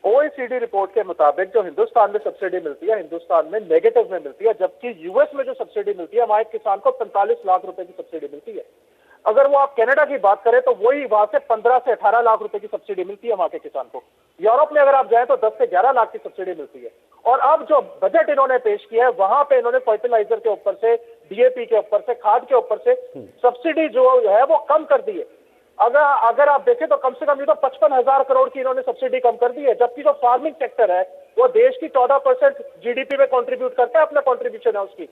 ओएससीडी रिपोर्ट के मुताबिक जो हिंदुस्तान में सब्सिडी मिलती है, हिंदुस्तान में नेगेटिव में मिलती है, जबकि यूएस में जो सब्सिडी मिलती है, वहां एक किसान को 45 लाख रुपए की सब्सिडी मिलती है। अगर वो आप कनाडा की बात करें तो वही वहां से 15 से 18 लाख रुपए की सब्सिडी मिलती है वहां के किसान को। यूरोप में अगर आप जाए तो 10 से 11 लाख की सब्सिडी मिलती है। और अब जो बजट इन्होंने पेश किया है, वहां पे इन्होंने फर्टिलाइजर के ऊपर से, डीएपी के ऊपर से, खाद के ऊपर से सब्सिडी जो है वो कम कर दी है। अगर आप देखें तो कम से कम ये तो 55,000 करोड़ की इन्होंने सब्सिडी कम कर दी है, जबकि जो फार्मिंग सेक्टर है वो देश की 14% जीडीपी में कंट्रीब्यूट करता है, अपना कंट्रीब्यूशन है उसकी।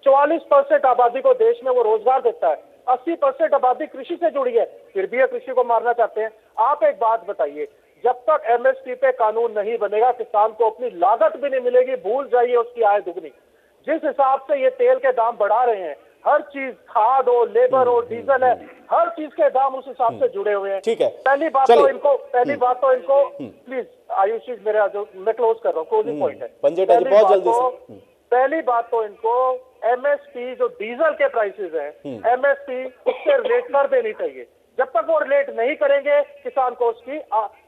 44% आबादी को देश में वो रोजगार देता है। 80% आबादी कृषि से जुड़ी है, फिर भी ये कृषि को मारना चाहते हैं। आप एक बात बताइए, जब तक एमएसपी पे कानून नहीं बनेगा, किसान को अपनी लागत भी नहीं मिलेगी, भूल जाइए उसकी आय दुगनी। जिस हिसाब से ये तेल के दाम बढ़ा रहे हैं, हर चीज, खाद हो, लेबर हो, डीजल है, हर चीज के दाम उस हिसाब से जुड़े हुए हैं। ठीक है, पहली बात तो इनको प्लीज आयुष जी, मेरा जो मैं क्लोज कर रहा हूँ, क्लोजिंग पॉइंट है। पंजेटा जी बहुत जल्दी से। पहली बात तो इनको एमएसपी जो डीजल के प्राइसेस हैं, एमएसपी उससे रिलेट कर देनी चाहिए। जब तक वो रिलेट नहीं करेंगे, किसान को उसकी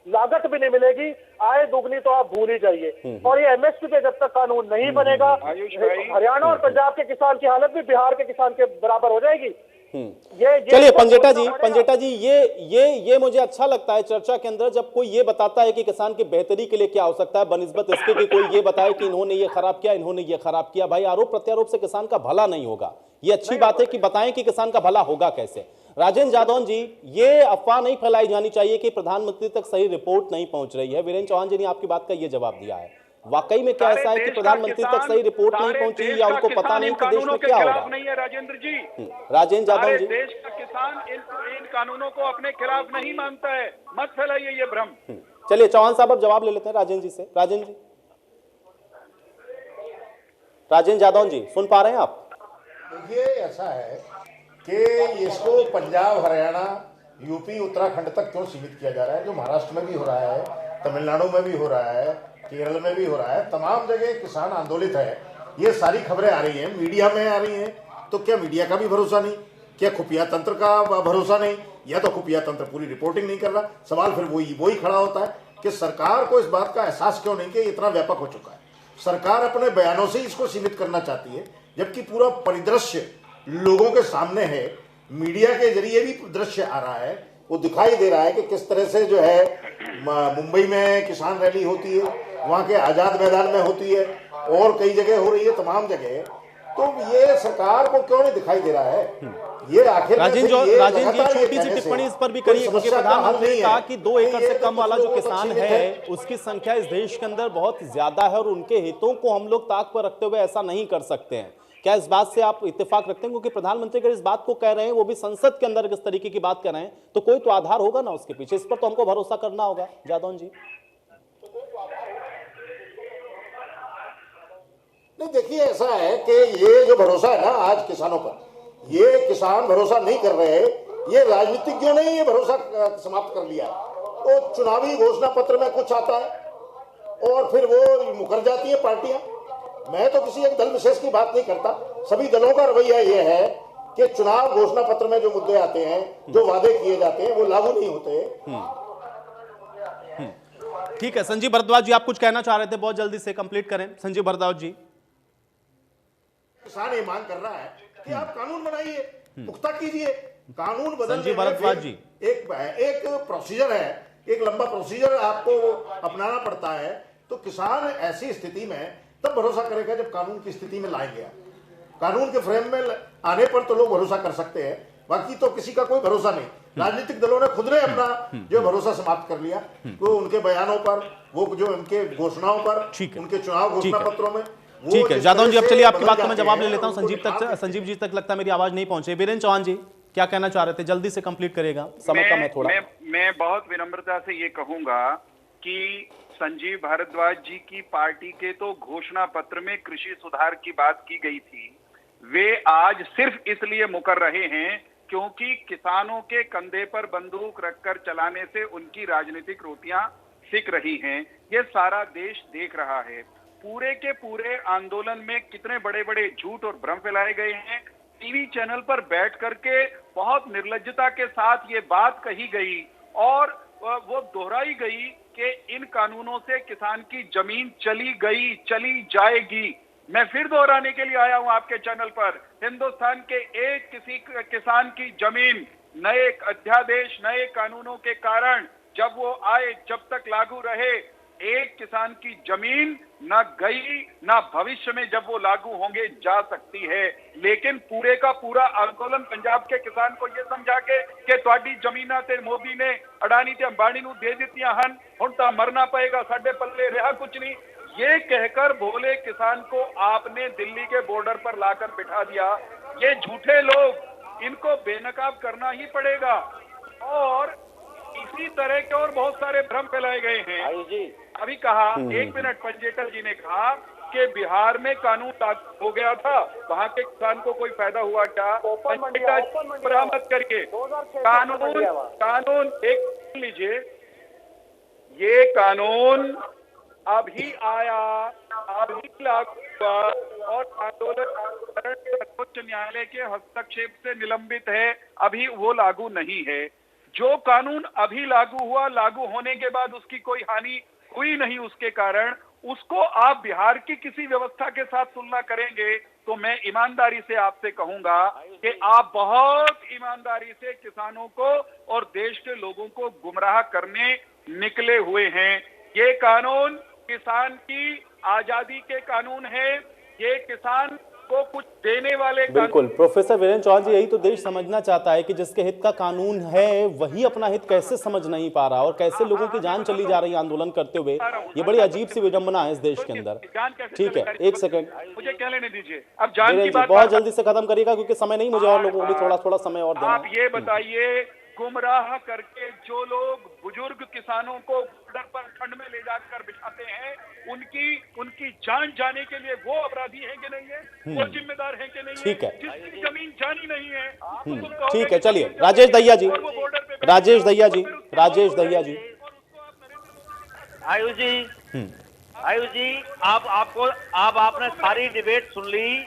लागत भी नहीं मिलेगी, आय दुगनी तो आप भूल ही जाइए। और ये एमएसपी पे जब तक कानून नहीं बनेगा, हरियाणा और पंजाब के किसान की हालत भी बिहार के किसान के बराबर हो जाएगी। चलिए पंजेटा जी ये मुझे अच्छा लगता है चर्चा के अंदर, जब कोई ये बताता है कि किसान की बेहतरी के लिए क्या हो सकता है, बनिस्बत इसके कि कोई ये बताए कि इन्होंने ये खराब किया, इन्होंने ये खराब किया। भाई, आरोप प्रत्यारोप से किसान का भला नहीं होगा। ये अच्छी बात है कि बताएं कि किसान का भला होगा कैसे। राजेंद्र जादौन जी, ये अफवाह नहीं फैलाई जानी चाहिए कि प्रधानमंत्री तक सही रिपोर्ट नहीं पहुंच रही है। वीरेंद्र चौहान जी ने आपकी बात का ये जवाब दिया है। वाकई में क्या ऐसा है कि प्रधानमंत्री तक सही रिपोर्ट नहीं पहुंची, या उनको पता नहीं कि देश में क्या हो रहा है? नहीं है राजेंद्र जी, राजेंद्र जादौन जी, देश का किसान इन कानूनों को अपने खिलाफ नहीं मानता है। मत फैलाइए ये भ्रम। चलिए चौहान साहब अब जवाब ले लेते हैं राजेंद्र जी से। राजेंद्र जादौन जी सुन पा रहे हैं आप? देखिए, ऐसा है कि इसको पंजाब, हरियाणा, यूपी, उत्तराखंड तक क्यों सीमित किया जा रहा है? जो महाराष्ट्र में भी हो रहा है, तमिलनाडु में भी हो रहा है, केरल में भी हो रहा है, तमाम जगह किसान आंदोलित है। ये सारी खबरें आ रही हैं, मीडिया में आ रही हैं। तो क्या मीडिया का भी भरोसा नहीं? क्या खुफिया तंत्र का भरोसा नहीं? या तो खुफिया तंत्र पूरी रिपोर्टिंग नहीं कर रहा? सवाल फिर वही खड़ा होता है कि सरकार को इस बात का एहसास क्यों नहीं कि इतना व्यापक हो चुका है। सरकार अपने बयानों से इसको सीमित करना चाहती है, जबकि पूरा परिदृश्य लोगों के सामने है। मीडिया के जरिए भी दृश्य आ रहा है, वो दिखाई दे रहा है कि किस तरह से जो है मुंबई में किसान रैली होती है, वहां के आजाद मैदान में होती है, और कई जगह हो रही है, तमाम जगह। तो ये सरकार को क्यों नहीं दिखाई दे रहा है? ये आखिर राजेंद्र जी छोटी सी टिप्पणी इस पर भी करिए, क्योंकि प्रधानमंत्री ने कहा कि 2 एकड़ से कम वाला जो किसान है उसकी संख्या इस देश के अंदर बहुत ज्यादा है, और उनके हितों को हम लोग ताक पर रखते हुए ऐसा नहीं कर सकते हैं। क्या इस बात से आप इत्तेफाक रखते हैं? क्योंकि प्रधानमंत्री अगर इस बात को कह रहे हैं, वो भी संसद के अंदर किस तरीके की बात कर रहे हैं, तो कोई तो आधार होगा ना उसके पीछे। इस पर तो हमको भरोसा करना होगा। जादौन जी, नहीं, देखिए, ऐसा है कि ये जो भरोसा है ना आज किसानों पर, ये किसान भरोसा नहीं कर रहे हैं। ये राजनीतिज्ञों ने ये भरोसा समाप्त कर लिया। तो चुनावी घोषणा पत्र में कुछ आता है और फिर वो मुकर जाती है पार्टियां। मैं तो किसी एक दल विशेष की बात नहीं करता, सभी दलों का रवैया ये है कि चुनाव घोषणा पत्र में जो मुद्दे आते हैं, जो वादे किए जाते हैं, वो लागू नहीं होते। ठीक है, संजीव भारद्वाज जी आप कुछ कहना चाह रहे थे, बहुत जल्दी से कंप्लीट करें। संजीव भारद्वाज जी। किसान ये मांग कर रहा है कि आप कानून बनाइए, पुख्ता कीजिए, कानून बदलने संजीव भारद्वाज जी, एक प्रोसीजर है, एक लंबा प्रोसीजर आपको अपनाना पड़ता है। तो किसान ऐसी स्थिति में तब भरोसा करेगा जब कानून की स्थिति में लाएंगे। कानून के फ्रेम में आने पर तो लोग भरोसा कर सकते हैं, बाकी तो किसी का कोई भरोसा नहीं। राजनीतिक दलों ने खुद ने अपना जो भरोसा समाप्त कर लिया, तो उनके बयानों पर, वो जो उनके घोषणाओं पर, उनके चुनाव घोषणा पत्रों में। ठीक है जादव जी, अब चलिए आपकी बात का मैं जवाब ले लेता हूं। संजीव जी तक लगता है मेरी आवाज नहीं पहुंचे। वीरेंद्र चौहान जी क्या कहना चाह रहे थे, जल्दी से कंप्लीट करेगा, समय कम है थोड़ा। मैं बहुत विनम्रता से ये कहूंगा कि संजीव भारद्वाज जी की पार्टी के तो घोषणा पत्र में कृषि सुधार की बात की गई थी, वे आज सिर्फ इसलिए मुकर रहे हैं क्योंकि किसानों के कंधे पर बंदूक रखकर चलाने से उनकी राजनीतिक रोटियां सिक रही हैं। ये सारा देश देख रहा है। पूरे के पूरे आंदोलन में कितने बड़े बड़े झूठ और भ्रम फैलाए गए हैं। टीवी चैनल पर बैठ करके बहुत निर्लज्जता के साथ ये बात कही गई और वो दोहराई गई कि इन कानूनों से किसान की जमीन चली गई, चली जाएगी। मैं फिर दोहराने के लिए आया हूं आपके चैनल पर, हिंदुस्तान के एक किसी किसान की जमीन नए अध्यादेश, नए कानूनों के कारण जब वो आए, जब तक लागू रहे, एक किसान की जमीन न गई न भविष्य में जब वो लागू होंगे जा सकती है। लेकिन पूरे का पूरा आंदोलन पंजाब के किसान को ये समझा के कि ਤੁਹਾਡੀ ਜ਼ਮੀਨਾਂ ਤੇ मोदी ने अडानी ते अंबानी ਨੂੰ दे ਦਿੱਤੀਆਂ ਹਨ, ਹੁਣ ਤਾਂ मरना पड़ेगा, साडे पल्ले रहा कुछ नहीं, ये कहकर भोले किसान को आपने दिल्ली के बॉर्डर पर लाकर बिठा दिया। ये झूठे लोग, इनको बेनकाब करना ही पड़ेगा। और इसी तरह के और बहुत सारे भ्रम फैलाए गए हैं। अभी कहा, 1 मिनट, पंजेकर जी ने कहा कि बिहार में कानून लागू हो गया था, वहां के किसान को कोई फायदा हुआ क्या? बरामद करके कानून एक लीजिए, ये कानून अभी आया, अभी लागू हुआ और आंदोलन सर्वोच्च न्यायालय के हस्तक्षेप से निलंबित है, अभी वो लागू नहीं है। जो कानून अभी लागू हुआ, लागू होने के बाद उसकी कोई हानि हुई नहीं, उसके कारण उसको आप बिहार की किसी व्यवस्था के साथ तुलना करेंगे तो मैं ईमानदारी से आपसे कहूंगा कि आप बहुत ईमानदारी से किसानों को और देश के लोगों को गुमराह करने निकले हुए हैं। ये कानून किसान की आजादी के कानून है, ये किसान को कुछ देने वाले। बिल्कुल प्रोफेसर वीरेंद्र चौहान जी, यही तो देश समझना चाहता है कि जिसके हित का कानून है वही अपना हित कैसे समझ नहीं पा रहा और कैसे लोगों की जान चली जा रही है आंदोलन करते हुए। ये बड़ी अजीब सी विडंबना है इस देश के अंदर। ठीक है, एक सेकंड मुझे क्या लेने दीजिए, अब जान की बात बहुत जल्दी से खत्म करिएगा क्योंकि समय नहीं, मुझे और लोगों को भी थोड़ा समय और देना। आप ये बताइए, गुमराह करके जो लोग बुजुर्ग किसानों को बॉर्डर पर ठंड में ले जाकर बिठाते हैं, उनकी जान जाने के लिए वो अपराधी हैं कि नहीं है, वो जिम्मेदार हैं कि नहीं है? ठीक है, जिसकी जमीन जानी नहीं है। ठीक है, चलिए राजेश दहिया जी, राजेश दहिया जी। आयुष जी आपने सारी डिबेट सुन ली।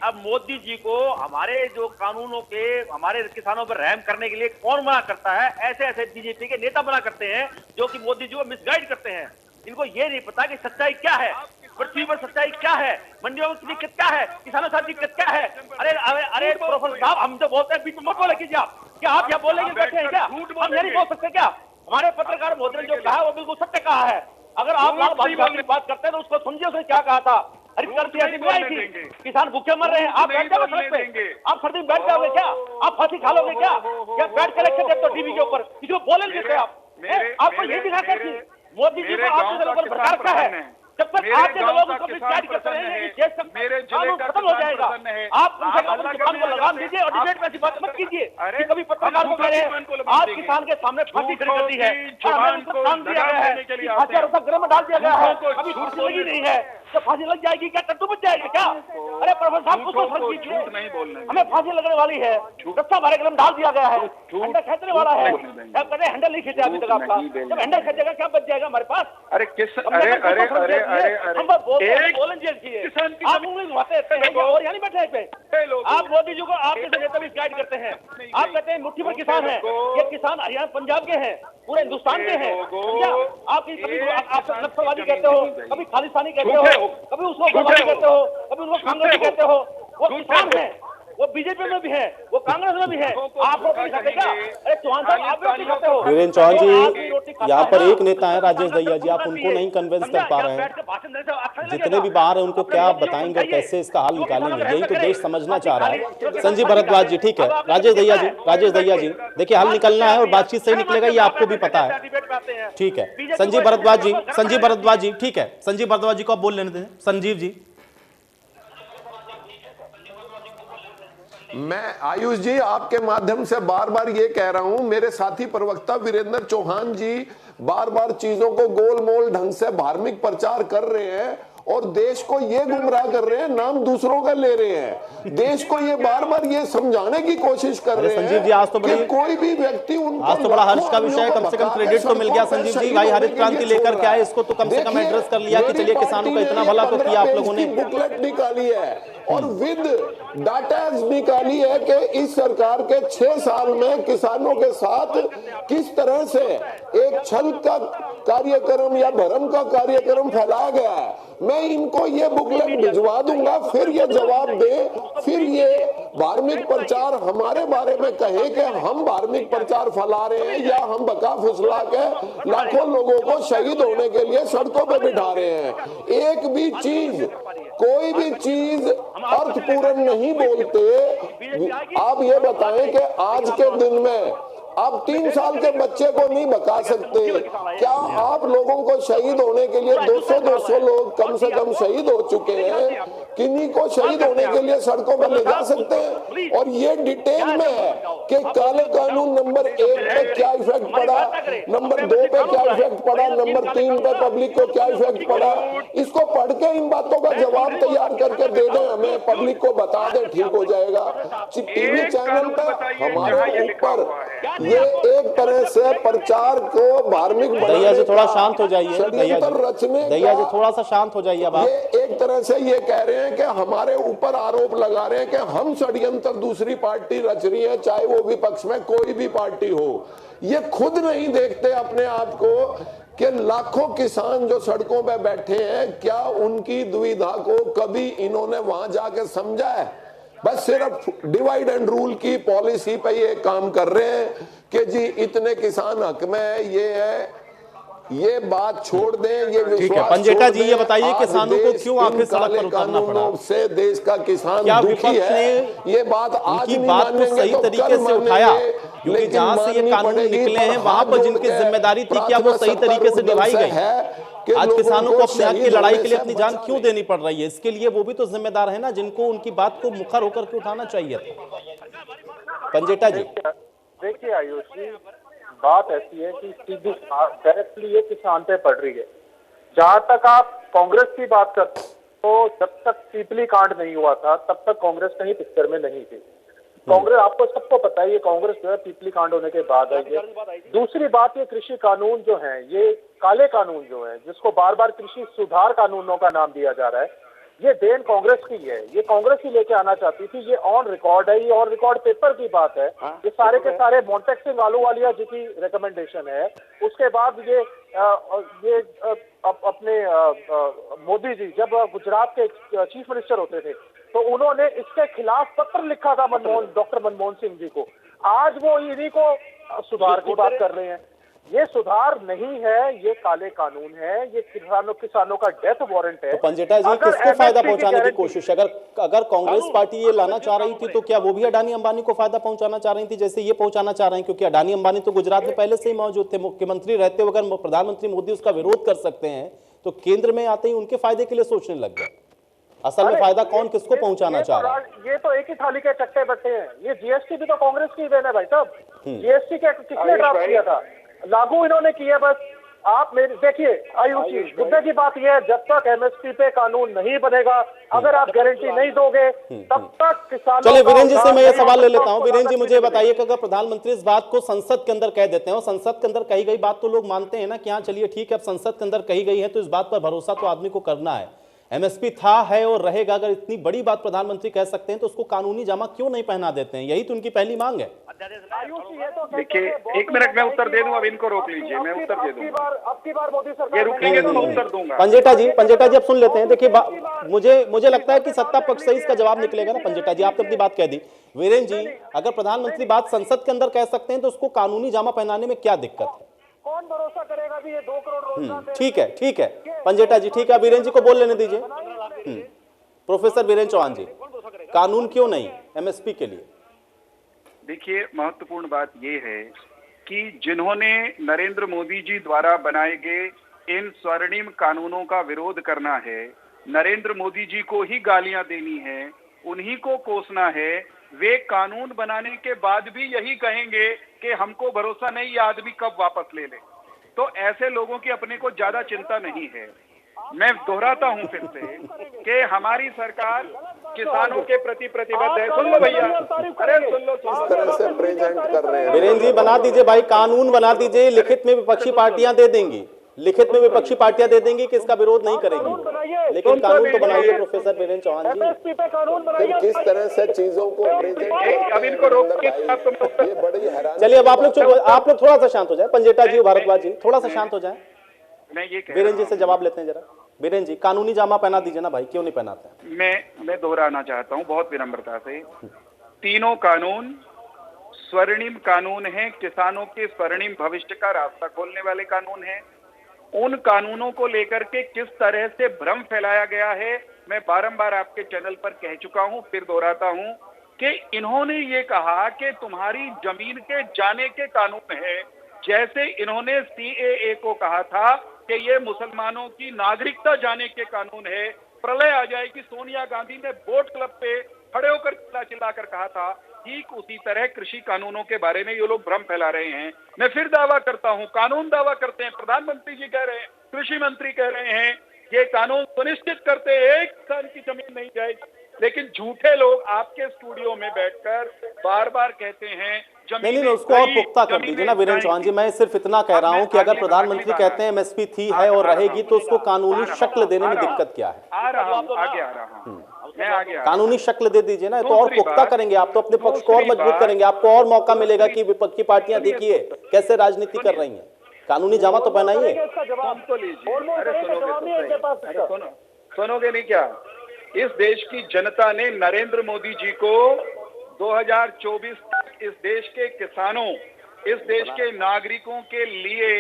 अब मोदी जी को हमारे जो कानूनों के हमारे किसानों पर रहम करने के लिए कौन मना करता है? ऐसे बीजेपी के नेता मना करते हैं जो कि मोदी जी को मिसगाइड करते हैं। इनको ये नहीं पता कि सच्चाई क्या है, पृथ्वी पर सच्चाई क्या है, मंडियों में दिक्कत क्या है, किसानों के साथ दिक्कत क्या है। अरे प्रोफेसर साहब, हम तो बोलते हैं बीच में मत बोले कीजिए आप। क्या आप यहाँ बोलने के बैठे हैं क्या? हम ये नहीं बोल सकते क्या? हमारे पत्रकार महोदय ने जो कहा वो बिल्कुल सत्य कहा है। अगर आप बात करते हैं तो उसको समझिए, उसने क्या कहा था। किसान भूखे मर रहे हैं, आप बैठ जाओगे सड़क पे, आप सर्दी में बैठ जाओगे क्या? आप फांसी खा लोगे क्या? बैठ कर रखे थे टीवी के ऊपर, किसी को बोले नहीं देते आपको यही दिखाकर कि मोदी जी को आपके लोगों पर भड़का रखा है। जब तक आपके लोग उसको मिसगाइड करते रहेंगे, देश का कानून खत्म हो जाएगा। आप कम से कम किसान को लगाम दीजिए और डिबेट में ऐसी बात मत कीजिए कि कभी पत्रकार को कह रहे हैं आप किसान के सामने फांसी खड़ी कर दी है, काम दिया गया है, 1000 रुपया गृह में डाल दिया गया है, अभी जिंदगी नहीं है। क्या फांसी लग जाएगी? क्या टट्टू बच जाएगा क्या? अरे प्रोफेसर साहब कुछ तो समझ लीजिए, नहीं बोलने, हमें फांसी लगने वाली है, रस्ता भरे कदम डाल दिया गया है, हैंडल खींचने वाला है। क्या कहते हैं, हैंडल नहीं खींचा अभी तक आपका, जब हैंडल खींचेगा क्या बच जाएगा हमारे पास? अरे किस अरे अरे अरे अरे हम बस बोलें चाहिए, आप उंगली घुमाते रहते हैं और यहाँ नहीं बैठे पे। आप मोदी जी को आपके नेता भी गाइड करते हैं, आप कहते हैं मुट्ठी भर किसान है, ये किसान हरियाणा पंजाब के हैं, पूरे हिंदुस्तान के हैं। आप कभी आप नक्सलवादी कहते हो, कभी खालिस्तानी कहते हो, कभी उसको उग्रवादी कहते हो, कभी उनको कांग्रेसी कहते हो। वो किसान है, वो बीजेपी में भी है, वो कांग्रेस में भी है। आप रोटी नहीं खाते क्या? अरे चौहान साहब आप भी रोटी खाते हो। वीरेंद्र चौहान जी, यहाँ पर एक नेता है राजेश दहिया जी, आप उनको नहीं कन्विंस कर पा रहे हैं। जितने भी बाहर हैं उनको क्या आप बताएंगे, कैसे इसका हल निकालेंगे? यही तो देश समझना चाह रहा है। संजीव भारद्वाज जी, ठीक है, राजेश दहिया जी, देखिए हल निकलना है और बातचीत से ही निकलेगा, ये आपको भी पता है, ठीक है। संजीव भारद्वाज जी, ठीक है, संजीव भारद्वाज जी को आप बोल लेने दें। संजीव जी, मैं आयुष जी आपके माध्यम से बार बार ये कह रहा हूं, मेरे साथी प्रवक्ता वीरेंद्र चौहान जी बार बार चीजों को गोलमोल ढंग से धार्मिक प्रचार कर रहे हैं और देश को ये गुमराह कर रहे हैं, नाम दूसरों का ले रहे हैं। देश को ये बार बार ये समझाने की कोशिश कर रहे हैं संजीव जी, आज तो कि कोई भी व्यक्ति उनको आज तो बड़ा हर्ष का विषय है, कम से कम क्रेडिट तो मिल गया संजीव जी। भाई हरित क्रांति लेकर के आए, इसको तो कम से कम एड्रेस कर लिया कि चलिए किसानों का इतना भला तो किया आप लोगों ने। बुकलेट निकाली है और विद डाटा निकाली है कि इस सरकार के 6 साल में किसानों के साथ किस तरह से एक छल का कार्यक्रम या भ्रम का कार्यक्रम फैलाया गया है। मैं इनको ये बुकलेट भिजवा दूंगा, फिर ये जवाब दे, फिर ये धार्मिक प्रचार हमारे बारे में कहे कि हम धार्मिक प्रचार फैला रहे हैं या हम बका फुसला के लाखों लोगों को शहीद होने के लिए सड़कों पे बिठा रहे हैं। एक भी चीज, कोई भी चीज अर्थपूर्ण नहीं बोलते। आप ये बताएं कि आज के दिन में आप 3 साल के बच्चे को नहीं बका सकते। क्या आप लोगों को शहीद होने के लिए 200 लोग कम से कम शहीद हो चुके हैं, किन्हीं को शहीद होने के लिए सड़कों पर ले जा सकते हैं? और ये डिटेल में है कि काले कानून नंबर 1 पे क्या इफेक्ट पड़ा, नंबर 2 पे क्या इफेक्ट पड़ा, नंबर 3 पे पब्लिक को क्या इफेक्ट पड़ा। इसको पढ़ के इन बातों का जवाब तैयार करके दे दें हमें, पब्लिक को बता दें, ठीक हो जाएगा। टीवी चैनल पर हमारे ऊपर ये एक तरह से प्रचार को धार्मिक दहिया जी थोड़ा शांत हो जाइए, दहिया जी थोड़ा सा शांत हो जाइए। अब आप ये एक तरह से ये कह रहे हैं कि हमारे ऊपर आरोप लगा रहे हैं कि हम षड्यंत्र दूसरी पार्टी रच रही है, चाहे वो विपक्ष में कोई भी पार्टी हो। ये खुद नहीं देखते अपने आप को कि लाखों किसान जो सड़कों पे बैठे हैं, क्या उनकी दुविधा को कभी इन्होंने वहां जाके समझा है? बस सिर्फ डिवाइड एंड रूल की पॉलिसी पे ये काम कर रहे हैं कि जी इतने किसान हक में ये है, ये बात छोड़ दें, ये विश्वास। पंजेटा जी ये बताइए, किसानों को क्यों आखिर सड़क पर उतरना पड़ा? से देश का किसान दुखी है, ये बात आज नहीं बात को मानेंगे सही तो तरीके कल से उठाया, मानेंगे। क्योंकि जहां से ये कानून निकले हैं वहां पर जिनकी जिम्मेदारी थी, क्या वो सही तरीके से निभाई गई? आज किसानों को अपने हक की लड़ाई के लिए अपनी जान क्यों देनी पड़ रही है? इसके लिए वो भी तो जिम्मेदार है ना, जिनको उनकी बात को मुखर होकर के उठाना चाहिए था। पंजेटा जी देखिए आयुष जी, बात ऐसी है कि सीधी डायरेक्टली ये किसान पे पड़ रही है। जहां तक आप कांग्रेस की बात करते तो जब तक पीपली कांड नहीं हुआ था तब तक कांग्रेस कहीं पिक्चर में नहीं थी। कांग्रेस, आपको सबको पता है, ये कांग्रेस जो है पीपली कांड होने के बाद आई है। दूसरी बात, ये कृषि कानून जो है, ये काले कानून जो है, जिसको बार बार कृषि सुधार कानूनों का नाम दिया जा रहा है, ये देन कांग्रेस की है। ये कांग्रेस ही लेके आना चाहती थी। ये ऑन रिकॉर्ड है, ये ऑन रिकॉर्ड पेपर की बात है। ये सारे के सारे मोंटेक सिंह आलूवालिया जी की रिकमेंडेशन है। उसके बाद ये अपने मोदी जी जब गुजरात के चीफ मिनिस्टर होते थे तो उन्होंने इसके खिलाफ पत्र लिखा था डॉक्टर मनमोहन सिंह जी को। आज वो इन्हीं को सुधार की बात कर रहे हैं। ये सुधार नहीं है, ये काले कानून है, ये किसानों का डेथ वारंट है। तो पंजेटा जी किसको फायदा पहुंचाने की कोशिश? अगर कांग्रेस पार्टी ये लाना चाह रही थी तो क्या वो भी अडानी अंबानी को फायदा पहुंचाना चाह रही थी जैसे ये पहुंचाना चाह रहे हैं? क्योंकि अडानी अंबानी तो गुजरात में पहले से ही मौजूद थे, मुख्यमंत्री रहते हुए अगर प्रधानमंत्री मोदी उसका विरोध कर सकते हैं तो केंद्र में आते ही उनके फायदे के लिए सोचने लग गए। असल में फायदा कौन किसको पहुंचाना चाह रहा है? ये तो एक ही थाली के चट्टे बट्टे हैं। ये जीएसटी भी तो कांग्रेस की देन है भाई साहब। जीएसटी किसने ड्राफ्ट किया था? लागू इन्होंने किया बस। आप मेरे देखिए आयुष जी, मुद्दे की बात यह है, जब तक एमएसपी पे कानून नहीं बनेगा, अगर आप गारंटी नहीं दोगे, तब तक किसानों चलिए का वीरेन जी से मैं ये सवाल ले लेता हूं। आपको वीरेन जी, मुझे नहीं बताइए कि अगर प्रधानमंत्री इस बात को संसद के अंदर कह देते हैं, और संसद के अंदर कही गई बात तो लोग मानते हैं ना कि हाँ चलिए ठीक है, अब संसद के अंदर कही गई है तो इस बात पर भरोसा तो आदमी को करना है। एमएसपी था, है और रहेगा। अगर इतनी बड़ी बात प्रधानमंत्री कह सकते हैं तो उसको कानूनी जामा क्यों नहीं पहना देते हैं? यही तो उनकी पहली मांग है। देखिए, एक मिनट मैं उत्तर दे दूं, अब इनको रोक लीजिए, मैं उत्तर दे दूंगा। अब की बार मोदी सरकार ये रुकेंगे तो मैं उत्तर दूंगा। पंजेटा जी अब सुन लेते हैं। देखिए मुझे लगता है कि सत्ता पक्ष से इसका जवाब निकलेगा ना। पंजेटा जी, आपने अपनी बात कह दी। वीरेन जी, अगर प्रधानमंत्री बात संसद के अंदर कह सकते हैं तो उसको कानूनी जामा पहनाने में क्या दिक्कत है? कौन भरोसा करेगा भी ये 2 करोड़ रोजगार? ठीक है पंजेटा जी, ठीक है, वीरेन जी को बोल लेने दीजिए। प्रोफेसर वीरेन चौहान जी, कानून क्यों नहीं एमएसपी के लिए? देखिए, महत्वपूर्ण बात यह है कि जिन्होंने नरेंद्र मोदी जी द्वारा बनाए गए इन स्वर्णिम कानूनों का विरोध करना है, नरेंद्र मोदी जी को ही गालियां देनी है, उन्हीं को कोसना है, वे कानून बनाने के बाद भी यही कहेंगे कि हमको भरोसा नहीं ये आदमी कब वापस ले ले। तो ऐसे लोगों की अपने को ज्यादा चिंता नहीं है। मैं दोहराता हूं फिर से कि हमारी सरकार किसानों के प्रति प्रतिबद्ध है। सुन लो भैया, अरे सुन लो। इस तरह से प्रेजेंट कर रहे हैं। वीरेन जी, बना दीजिए भाई, कानून बना दीजिए, लिखित में विपक्षी पार्टियां दे देंगी, लिखित में विपक्षी पार्टियां दे देंगी कि इसका विरोध नहीं करेगी, लेकिन कानून तो बनाइए प्रोफेसर वीरेन चौहान जी। फिर किस तरह से चीजों को प्रेजेंट, अब इनको रोक के ये बड़ी हैरानी। चलिए अब आप लोग थोड़ा सा शांत हो जाए। पंजेटा जी, भारद्वाज जी, थोड़ा सा शांत हो जाए। मैं ये कह वीरेन जी से जवाब लेते हैं जरा। वीरेन जी, कानूनी जामा पहना दीजिए ना भाई, क्यों नहीं पहनाते? मैं दोहराना चाहता हूं बहुत विनम्रता से। तीनों कानून स्वर्णिम कानून हैं, किसानों के स्वर्णिम भविष्य का रास्ता खोलने वाले कानून हैं। उन कानूनों को लेकर के किस तरह से भ्रम फैलाया गया है, मैं बारंबार आपके चैनल पर कह चुका हूं, फिर दोहराता हूं कि इन्होंने ये कहा कि तुम्हारी जमीन के जाने के कानून है, जैसे इन्होंने CAA को कहा था कि ये मुसलमानों की नागरिकता जाने के कानून है। प्रलय आ जाएगी, सोनिया गांधी ने बोट क्लब पे खड़े होकर चिल्लाकर कहा था। ठीक उसी तरह कृषि कानूनों के बारे में ये लोग भ्रम फैला रहे हैं। मैं फिर दावा करता हूं, कानून दावा करते हैं, प्रधानमंत्री जी कह रहे हैं, कृषि मंत्री कह रहे हैं, ये कानून सुनिश्चित करते हैं एक किसान की जमीन नहीं जाएगी, लेकिन झूठे लोग आपके स्टूडियो में बैठकर बार बार कहते हैं नहीं, उसको और पुख्ता कर दीजिए ना वीरेन चौहान जी। मैं सिर्फ इतना कह रहा हूं कि अगर प्रधानमंत्री कहते हैं एमएसपी थी, है और रहेगी, तो उसको कानूनी शक्ल देने में दिक्कत क्या है? आगे आ रहा हूं मैं, आगे कानूनी शक्ल दे दीजिए ना, तो और पुख्ता करेंगे आप, तो अपने पक्ष को और मजबूत करेंगे, आपको और मौका मिलेगा कि विपक्षी पार्टियां देखिए कैसे राजनीति कर रही हैं। कानूनी जामा तो पहनाइए। सुनोगे नहीं क्या? इस देश की जनता ने नरेंद्र मोदी जी को 2024 तक इस देश के किसानों, इस देश के नागरिकों के लिए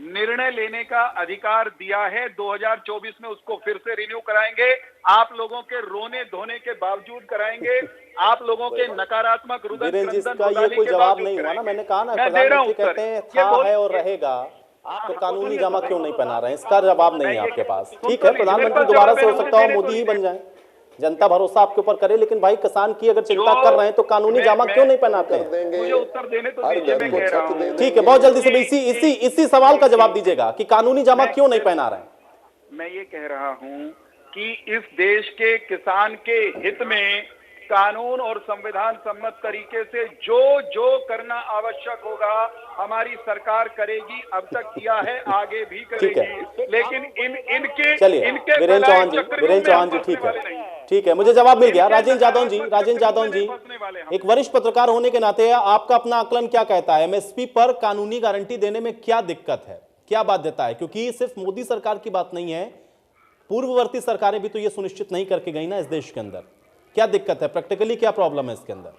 निर्णय लेने का अधिकार दिया है। 2024 में उसको फिर से रिन्यू कराएंगे, आप लोगों के रोने धोने के बावजूद कराएंगे, आप लोगों के नकारात्मक वीरेन जी, इसका ये कोई जवाब नहीं हुआ ना। मैंने कहा ना, प्रधानमंत्री कहते हैं था, है और रहेगा, तो कानूनी जामा क्यों नहीं पहना रहे हैं? इसका जवाब नहीं है आपके पास। ठीक है, प्रधानमंत्री दोबारा से हो सकता है मोदी ही बन जाए, जनता भरोसा आपके ऊपर करे, लेकिन भाई किसान की अगर चिंता कर रहे हैं तो कानूनी जामा क्यों नहीं पहनाते हैं? मुझे उत्तर देने तो दीजिए, मैं कह रहा हूं। ठीक है, बहुत जल्दी से इसी सवाल का जवाब दीजिएगा कि कानूनी जामा क्यों नहीं पहना रहे हैं? मैं ये कह रहा हूं कि इस देश के किसान के हित में कानून और संविधान सम्मत तरीके से जो करना आवश्यक होगा हमारी सरकार करेगी, अब तक किया है, आगे भी करेगी। लेकिन इनके वीरेन चौहान जी ठीक है, मुझे जवाब मिल गया। राजेंद्र यादव जी, एक वरिष्ठ पत्रकार होने के नाते आपका अपना आकलन क्या कहता है? एमएसपी पर कानूनी गारंटी देने में क्या दिक्कत है, क्या बाध्यता है? क्योंकि सिर्फ मोदी सरकार की बात नहीं है, पूर्ववर्ती सरकारें भी तो ये सुनिश्चित नहीं करके गई ना इस देश के अंदर। क्या दिक्कत है, प्रैक्टिकली क्या प्रॉब्लम है इसके अंदर?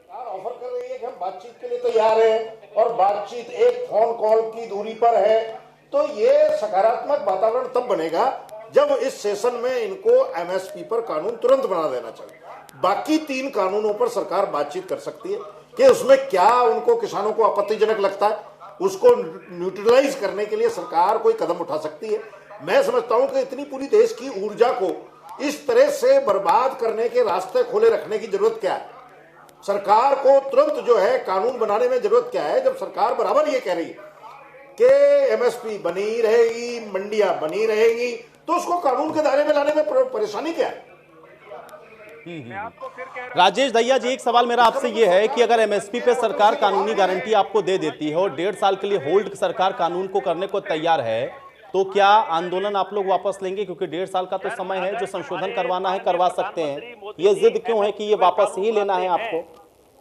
ऑफर कर रही है कि हम बातचीत के लिए तैयार हैं और बातचीत एक फोन कॉल की दूरी पर है, तो ये सकारात्मक वातावरण तब बनेगा जब इस सेशन में इनको एमएसपी पर कानून तुरंत बना देना चाहिए। बाकी 3 कानूनों पर सरकार बातचीत कर सकती है कि उसमें क्या उनको किसानों को आपत्तिजनक लगता है, उसको न्यूट्रलाइज करने के लिए सरकार कोई कदम उठा सकती है। मैं समझता हूं कि इतनी पूरी देश की ऊर्जा को इस तरह से बर्बाद करने के रास्ते खोले रखने की जरूरत क्या है? सरकार को तुरंत जो है कानून बनाने में जरूरत क्या है, जब सरकार बराबर ये कह रही है कि एमएसपी बनी रहेगी, मंडियां बनी रहेगी, तो उसको कानून के दायरे में लाने में परेशानी क्या है? राजेश दहिया जी, एक सवाल मेरा आपसे ये है कि अगर एमएसपी पे सरकार कानूनी गारंटी आपको दे देती है और 1.5 साल के लिए होल्ड सरकार कानून को करने को तैयार है, तो क्या आंदोलन आप लोग वापस लेंगे? क्योंकि 1.5 साल का तो समय है, जो संशोधन करवाना है करवा सकते हैं। ये जिद क्यों है कि ये वापस ही लेना है आपको?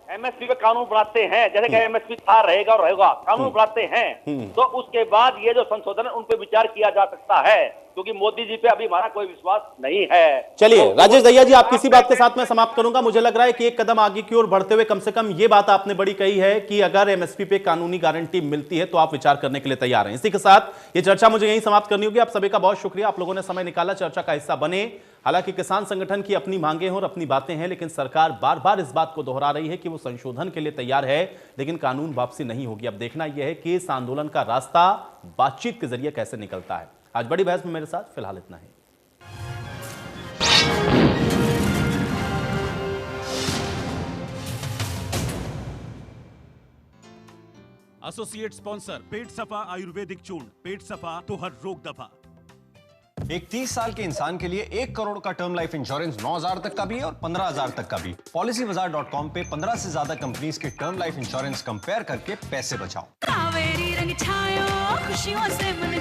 एमएसपी पे कानून बनाते हैं, जैसे कि एमएसपी था, रहेगा और रहेगा, कानून बनाते हैं, तो उसके बाद ये जो संशोधन है उन पे विचार किया जा सकता है, क्योंकि मोदी जी पे अभी हमारा कोई विश्वास नहीं है। चलिए राजेश दहिया जी, आप किसी बात के साथ मैं समाप्त करूंगा। मुझे लग रहा है कि एक कदम आगे की ओर बढ़ते हुए कम से कम ये बात आपने बड़ी कही है कि अगर एमएसपी पे कानूनी गारंटी मिलती है तो आप विचार करने के लिए तैयार हैं। इसी के साथ ये चर्चा मुझे यहीं समाप्त करनी होगी। आप सभी का बहुत शुक्रिया, आप लोगों ने समय निकाला, चर्चा का हिस्सा बने। हालांकि किसान संगठन की अपनी मांगे हैं और अपनी बातें हैं, लेकिन सरकार बार बार इस बात को दोहरा रही है कि वो संशोधन के लिए तैयार है, लेकिन कानून वापसी नहीं होगी। अब देखना यह है कि इस आंदोलन का रास्ता बातचीत के जरिए कैसे निकलता है। आज बड़ी बहस में मेरे साथ फिलहाल इतना ही। एसोसिएट स्पॉन्सर पेट सफा आयुर्वेदिक चूर्ण, पेट सफा तो हर रोग दफा। एक 30 साल के इंसान के लिए 1 करोड़ का टर्म लाइफ इंश्योरेंस 9,000 तक का भी है और 15,000 तक का भी। PolicyBazaar.com पे 15 से ज्यादा कंपनीज के टर्म लाइफ इंश्योरेंस कंपेयर करके पैसे बचाओ। कावेरी रंग छायो, खुशियों से मन